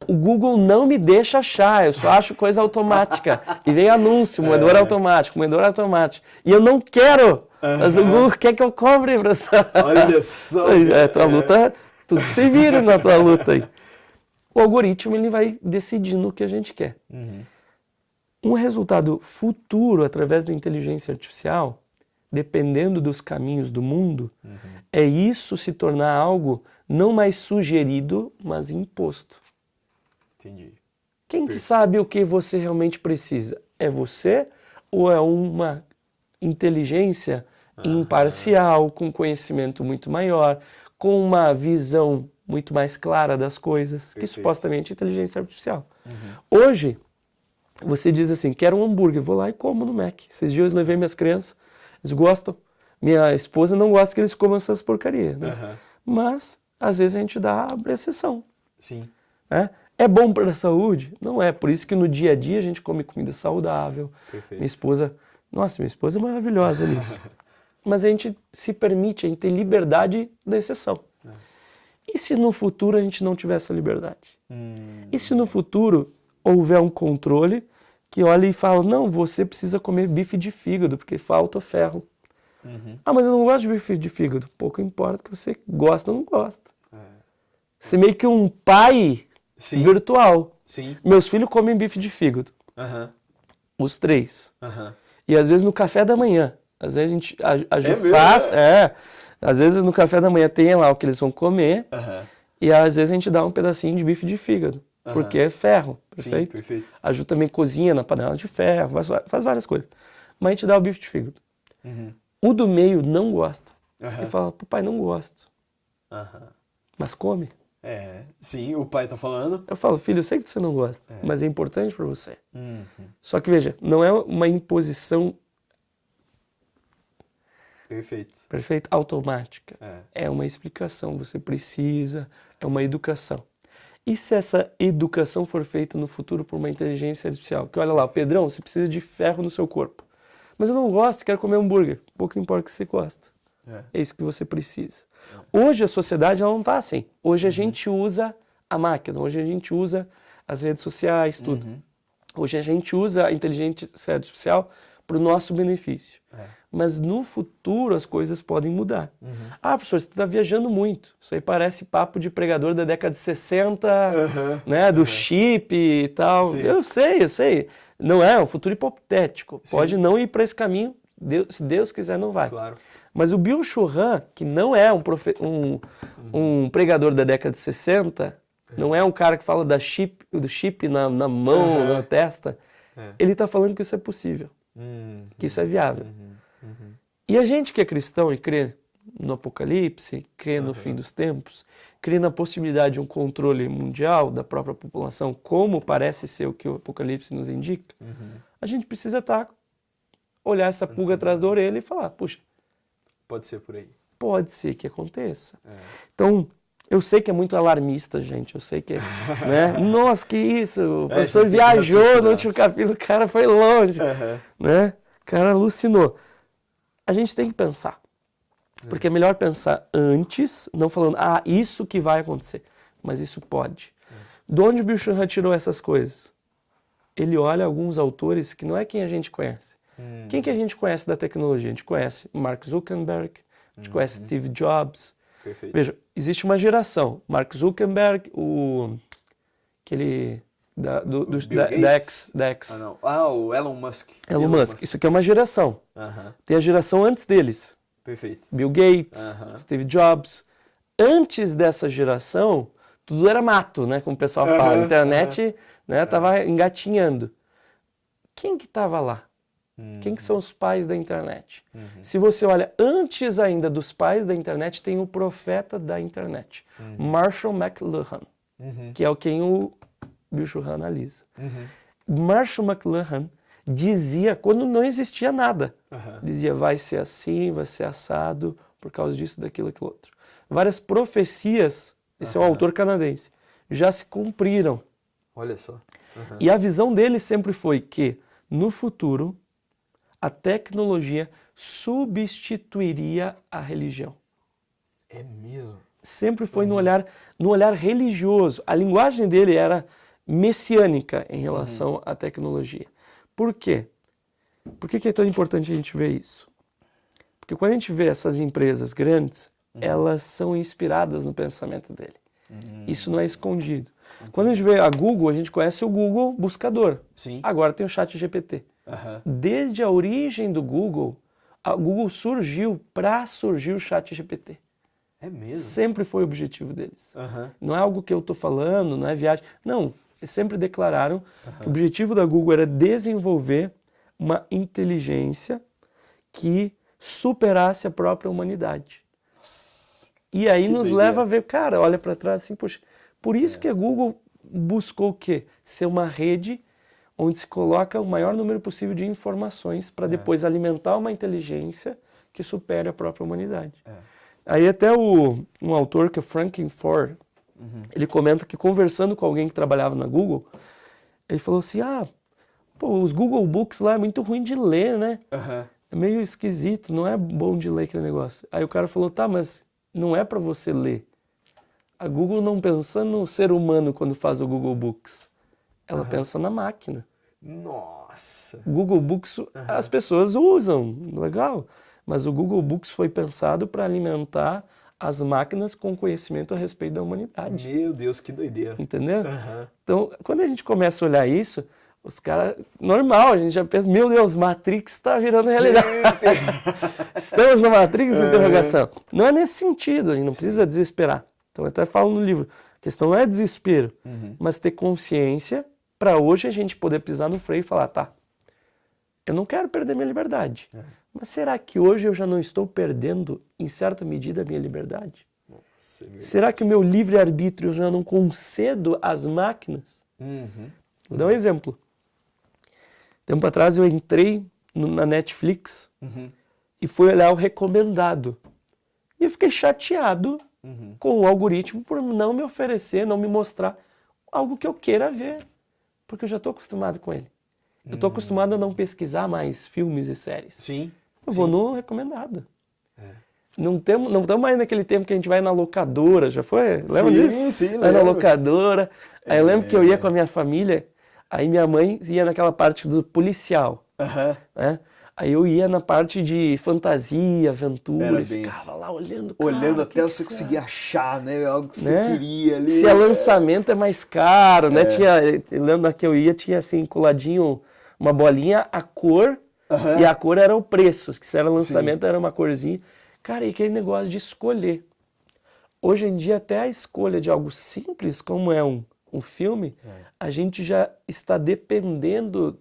Google não me deixa achar, eu só acho coisa automática. E vem anúncio, moedor automático, moedor automático. E eu não quero, mas o Google quer que eu compre, professor. Olha só! Tua luta, tudo se vira na tua luta aí. O algoritmo ele vai decidindo o que a gente quer. Um resultado futuro através da inteligência artificial, dependendo dos caminhos do mundo, é isso se tornar algo não mais sugerido, mas imposto. Entendi. Quem que sabe o que você realmente precisa? É você ou é uma inteligência imparcial, com conhecimento muito maior, com uma visão muito mais clara das coisas, que supostamente é inteligência artificial. Hoje, você diz assim, quero um hambúrguer, vou lá e como no Mac. Esses dias eu levei minhas crianças, eles gostam. Minha esposa não gosta que eles comam essas porcarias, né? Mas, às vezes a gente abre exceção. Sim. Né? É bom para a saúde? Não é. Por isso que no dia a dia a gente come comida saudável. Perfeito. Minha esposa é maravilhosa nisso. Mas a gente se permite, a gente tem liberdade da exceção. E se no futuro a gente não tiver essa liberdade? E se no futuro houver um controle que olha e fala, não, você precisa comer bife de fígado, porque falta ferro. Ah, mas eu não gosto de bife de fígado. Pouco importa que você gosta ou não gosta. Você é meio que um pai virtual. Sim. Meus filhos comem bife de fígado. Os 3. E às vezes no café da manhã. Às vezes a gente faz. Às vezes no café da manhã tem lá o que eles vão comer. E às vezes a gente dá um pedacinho de bife de fígado. Porque é ferro. Perfeito? Sim, perfeito. A Ju também cozinha na panela de ferro, faz várias coisas. Mas a gente dá o bife de fígado. O do meio não gosta. E fala, papai, não gosto. Mas come. Sim, o pai tá falando. Eu falo, filho, eu sei que você não gosta, mas é importante para você. Só que veja, não é uma imposição perfeita, automática. É uma explicação, você precisa, é uma educação. E se essa educação for feita no futuro por uma inteligência artificial? Que olha lá, Pedrão, você precisa de ferro no seu corpo. Mas eu não gosto, quero comer hambúrguer. Pouco importa o que você gosta. É isso que você precisa. Hoje a sociedade ela não está assim. Hoje a gente usa a máquina, hoje a gente usa as redes sociais, tudo. Hoje a gente usa a inteligência artificial para o nosso benefício. Mas no futuro as coisas podem mudar. Ah, professor, você está viajando muito. Isso aí parece papo de pregador da década de 60, né, do chip e tal. Sim. Eu sei. Não é um futuro hipotético. Sim. Pode não ir para esse caminho. Se Deus quiser, não vai. Claro. Mas o Byung-Chul Han, que não é um pregador da década de 60, não é um cara que fala do chip na mão, na testa, ele está falando que isso é possível, que isso é viável. E a gente que é cristão e crê no Apocalipse, crê no fim dos tempos, crê na possibilidade de um controle mundial da própria população, como parece ser o que o Apocalipse nos indica, a gente precisa estar olhar essa pulga atrás da orelha e falar, puxa, Pode ser por aí. pode ser que aconteça. Então, eu sei que é muito alarmista, gente, eu sei que é, né? Nossa, que isso, o professor viajou no último capítulo, o cara foi longe, né? O cara alucinou. A gente tem que pensar, porque é melhor pensar antes, não falando, isso que vai acontecer, mas isso pode. De onde o Bill Shannon tirou essas coisas? Ele olha alguns autores que não é quem a gente conhece. Quem que a gente conhece da tecnologia? A gente conhece Mark Zuckerberg, a gente conhece Steve Jobs. Perfeito. Veja, existe uma geração. Mark Zuckerberg, aquele da X. O Elon Musk. Elon Musk. Isso aqui é uma geração. Tem a geração antes deles. Perfeito. Bill Gates, Steve Jobs. Antes dessa geração, tudo era mato, né? Como o pessoal fala. A internet estava engatinhando. Quem que estava lá? Quem que são os pais da internet? Se você olha, antes ainda dos pais da internet, tem o profeta da internet, Marshall McLuhan, que é quem o Bill Shannon analisa. Marshall McLuhan dizia, quando não existia nada, dizia, vai ser assim, vai ser assado, por causa disso, daquilo, aquilo outro. Várias profecias, esse é um autor canadense, já se cumpriram. Olha só. E a visão dele sempre foi que, no futuro, a tecnologia substituiria a religião. É mesmo? Sempre foi no olhar religioso. A linguagem dele era messiânica em relação à tecnologia. Por quê? Por que é tão importante a gente ver isso? Porque quando a gente vê essas empresas grandes, elas são inspiradas no pensamento dele. Isso não é escondido. Quando a gente vê a Google, a gente conhece o Google buscador. Sim. Agora tem o ChatGPT. Desde a origem do Google, a Google surgiu para surgir o ChatGPT. É mesmo? Sempre foi o objetivo deles. Não é algo que eu estou falando, não é viagem. Não, eles sempre declararam que o objetivo da Google era desenvolver uma inteligência que superasse a própria humanidade. E aí nos leva a ver, cara, olha para trás assim, poxa, por isso que a Google buscou o quê? Ser uma rede onde se coloca o maior número possível de informações para depois alimentar uma inteligência que supere a própria humanidade. Aí até um autor, que é Franklin Ford, ele comenta que conversando com alguém que trabalhava na Google, ele falou assim, os Google Books lá é muito ruim de ler, né? É meio esquisito, não é bom de ler aquele negócio. Aí o cara falou, tá, mas não é para você ler. A Google não pensa no ser humano quando faz o Google Books. Ela pensa na máquina. Nossa! Google Books as pessoas usam, legal. Mas o Google Books foi pensado para alimentar as máquinas com conhecimento a respeito da humanidade. Meu Deus, que doideira. Entendeu? Então, quando a gente começa a olhar isso, os caras... Normal, a gente já pensa, meu Deus, Matrix está virando realidade. Sim. Estamos na Matrix, interrogação. Não é nesse sentido, a gente não precisa desesperar. Então, eu até falo no livro, a questão não é desespero, mas ter consciência para hoje a gente poder pisar no freio e falar, tá, eu não quero perder minha liberdade. Mas será que hoje eu já não estou perdendo, em certa medida, a minha liberdade? Nossa, será que o meu livre-arbítrio eu já não concedo às máquinas? Vou dar um exemplo. Tempo atrás eu entrei na Netflix e fui olhar o recomendado. E eu fiquei chateado com o algoritmo por não me oferecer, não me mostrar algo que eu queira ver. Porque eu já estou acostumado com ele. Eu estou acostumado a não pesquisar mais filmes e séries. Sim. Eu vou no recomendado. Não estamos mais naquele tempo que a gente vai na locadora, já foi? Lembra disso? Sim, vai lembro. na locadora. Aí eu lembro que eu ia com a minha família, aí minha mãe ia naquela parte do policial. Né? Aí eu ia na parte de fantasia, aventura, e ficava lá olhando. Olhando até você conseguir achar, né? Algo que você queria ali. Se é lançamento é mais caro, né? Lembro que eu ia, tinha assim, coladinho uma bolinha, a cor, e a cor era o preço. Se era lançamento, era uma corzinha. Cara, e aquele negócio de escolher. Hoje em dia, até a escolha de algo simples, como é um filme, a gente já está dependendo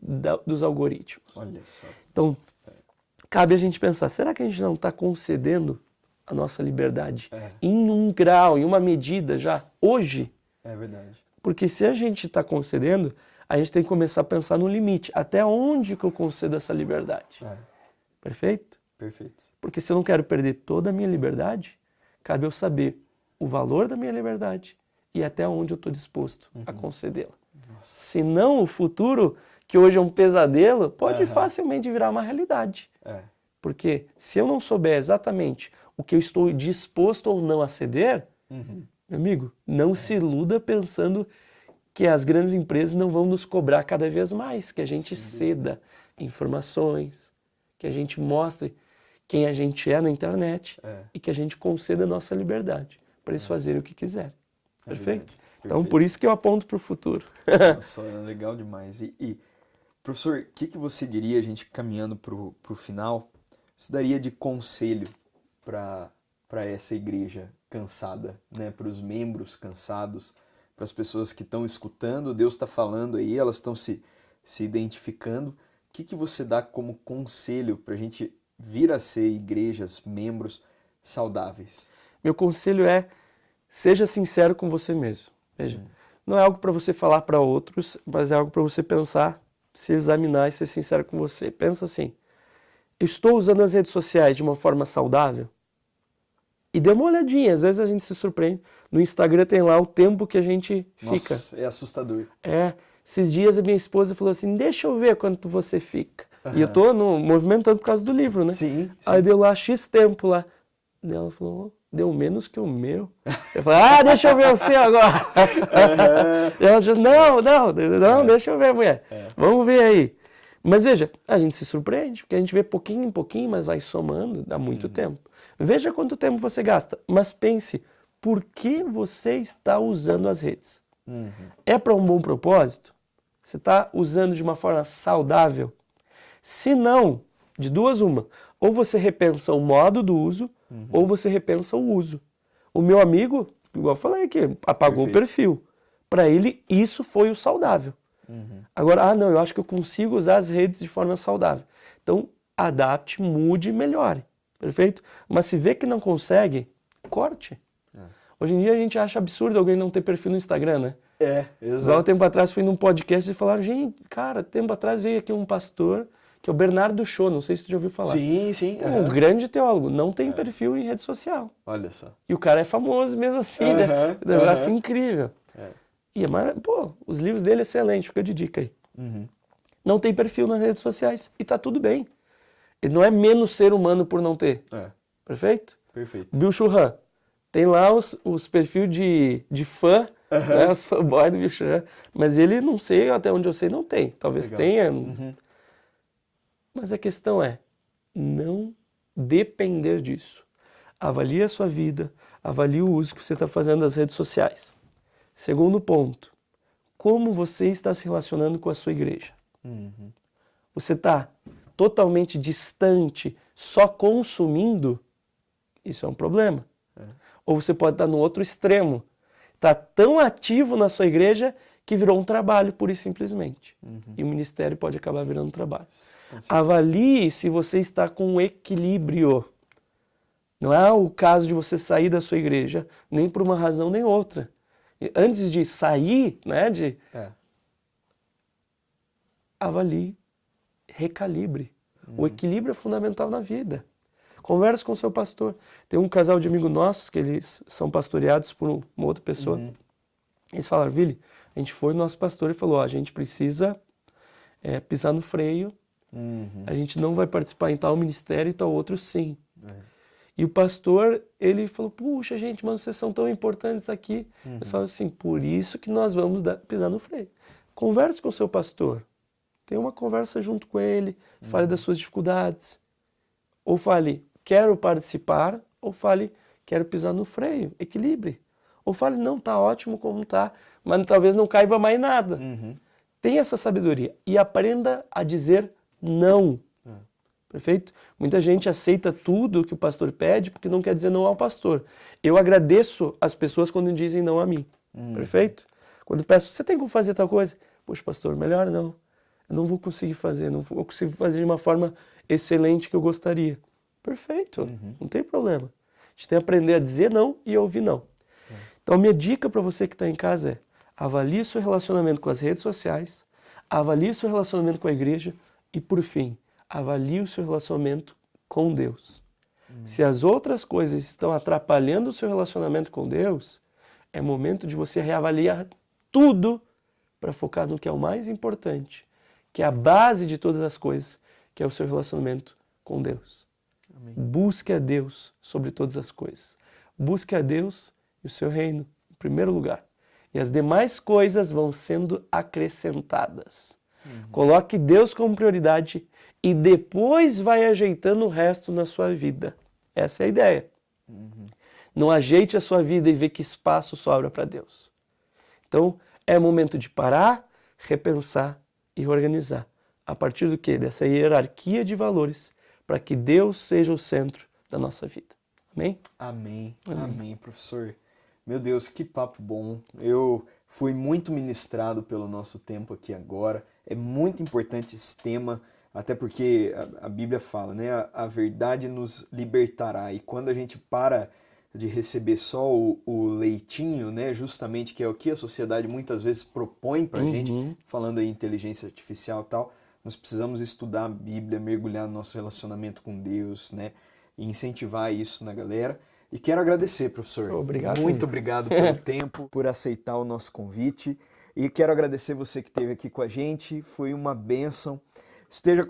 dos algoritmos. Olha só. Então, cabe a gente pensar, será que a gente não está concedendo a nossa liberdade em um grau, em uma medida já, hoje? É verdade. Porque se a gente está concedendo, a gente tem que começar a pensar no limite. Até onde que eu concedo essa liberdade? Perfeito? Perfeito. Porque se eu não quero perder toda a minha liberdade, cabe eu saber o valor da minha liberdade e até onde eu estou disposto a concedê-la. Senão o futuro, que hoje é um pesadelo, pode facilmente virar uma realidade. Porque se eu não souber exatamente o que eu estou disposto ou não a ceder, meu amigo, não se iluda pensando que as grandes empresas não vão nos cobrar cada vez mais, que a gente ceda informações, que a gente mostre quem a gente é na internet e que a gente conceda a nossa liberdade para eles fazerem o que quiserem. Perfeito? Então, por isso que eu aponto para o futuro. Nossa, legal demais. E professor, o que você diria, a gente caminhando para o final, você daria de conselho para essa igreja cansada, né? Para os membros cansados, para as pessoas que estão escutando, Deus está falando aí, elas estão se identificando. O que você dá como conselho para a gente vir a ser igrejas, membros saudáveis? Meu conselho é, seja sincero com você mesmo. Veja, não é algo para você falar para outros, mas é algo para você pensar, se examinar e ser sincero com você. Pensa assim, eu estou usando as redes sociais de uma forma saudável? E dê uma olhadinha, às vezes a gente se surpreende. No Instagram tem lá o tempo que a gente fica. Nossa, é assustador. Esses dias a minha esposa falou assim, deixa eu ver quanto você fica. E eu tô movimentando por causa do livro, né? Sim. Aí deu lá X tempo lá. Daí ela falou, deu menos que o meu. Eu falei, deixa eu ver o seu agora. E ela disse, não, deixa eu ver, mulher. Vamos ver aí. Mas veja, a gente se surpreende, porque a gente vê pouquinho em pouquinho, mas vai somando, dá muito tempo. Veja quanto tempo você gasta, mas pense, por que você está usando as redes? É para um bom propósito? Você está usando de uma forma saudável? Se não, de duas uma, ou você repensa o modo do uso, ou você repensa o uso. O meu amigo, igual eu falei aqui, apagou o perfil. Para ele, isso foi o saudável. Agora, eu acho que eu consigo usar as redes de forma saudável. Então, adapte, mude e melhore. Perfeito? Mas se vê que não consegue, corte. Hoje em dia a gente acha absurdo alguém não ter perfil no Instagram, né? Exato. Igual tempo atrás fui num podcast e falaram, gente, cara, tempo atrás veio aqui um pastor, que é o Bernardo Shaw, não sei se tu já ouviu falar. Sim. Um grande teólogo, não tem perfil em rede social. Olha só. E o cara é famoso mesmo assim, né? Um negócio incrível. Os livros dele é excelente, fica de dica aí. Não tem perfil nas redes sociais e tá tudo bem. Ele não é menos ser humano por não ter. Perfeito? Perfeito. Bill Churran. Tem lá os perfis de fã, né, os fanboys do Bill Churran. Mas ele, não sei, até onde eu sei, não tem. Talvez tenha. Mas a questão é, não depender disso. Avalie a sua vida, avalie o uso que você está fazendo das redes sociais. Segundo ponto, como você está se relacionando com a sua igreja? Você está totalmente distante, só consumindo? Isso é um problema. Ou você pode estar no outro extremo. Está tão ativo na sua igreja que virou um trabalho, pura e simplesmente. E o ministério pode acabar virando um trabalho. Avalie se você está com equilíbrio. Não é o caso de você sair da sua igreja, nem por uma razão nem outra. Antes de sair, né, avalie, recalibre. O equilíbrio é fundamental na vida. Converse com o seu pastor. Tem um casal de amigos nossos que eles são pastoreados por uma outra pessoa. Eles falaram, Vili, a gente foi no nosso pastor e falou, a gente precisa pisar no freio, a gente não vai participar em tal ministério e tal outro sim. E o pastor, ele falou, puxa gente, mas vocês são tão importantes aqui. Eles falaram assim, por isso que nós vamos pisar no freio. Converse com o seu pastor. Tenha uma conversa junto com ele, fale das suas dificuldades. Ou fale, quero participar, ou fale, quero pisar no freio, equilibre. Ou fale, não, tá ótimo como tá, mas talvez não caiba mais nada. Tenha essa sabedoria e aprenda a dizer não. Perfeito? Muita gente aceita tudo que o pastor pede porque não quer dizer não ao pastor. Eu agradeço as pessoas quando dizem não a mim. Perfeito? Quando eu peço, você tem como fazer tal coisa? Poxa, pastor, melhor não. Eu não vou conseguir fazer, não vou conseguir fazer de uma forma excelente que eu gostaria. Perfeito, não tem problema. A gente tem que aprender a dizer não e ouvir não. Então a minha dica para você que está em casa é, avalie seu relacionamento com as redes sociais, avalie seu relacionamento com a igreja e, por fim, avalie o seu relacionamento com Deus. Se as outras coisas estão atrapalhando o seu relacionamento com Deus, é momento de você reavaliar tudo para focar no que é o mais importante, que é a base de todas as coisas, que é o seu relacionamento com Deus. Amém. Busque a Deus sobre todas as coisas. Busque a Deus e o seu reino em primeiro lugar. E as demais coisas vão sendo acrescentadas. Coloque Deus como prioridade e depois vai ajeitando o resto na sua vida. Essa é a ideia. Não ajeite a sua vida e vê que espaço sobra para Deus. Então, é momento de parar, repensar e organizar. A partir do quê? Dessa hierarquia de valores, para que Deus seja o centro da nossa vida. Amém? Amém. Amém, professor. Meu Deus, que papo bom. Eu fui muito ministrado pelo nosso tempo aqui agora. É muito importante esse tema, até porque a Bíblia fala, né? A verdade nos libertará. E quando a gente para de receber só o leitinho, né? Justamente que é o que a sociedade muitas vezes propõe pra gente, falando aí inteligência artificial e tal, nós precisamos estudar a Bíblia, mergulhar no nosso relacionamento com Deus, né? E incentivar isso na galera. E quero agradecer, professor. Obrigado. Muito obrigado pelo tempo, por aceitar o nosso convite. E quero agradecer você que esteve aqui com a gente. Foi uma bênção. Esteja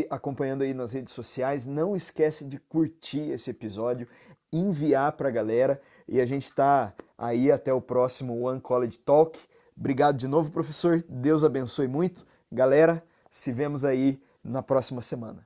acompanhando aí nas redes sociais. Não esquece de curtir esse episódio, enviar para a galera. E a gente está aí até o próximo One College Talk. Obrigado de novo, professor. Deus abençoe muito. Galera, se vemos aí na próxima semana.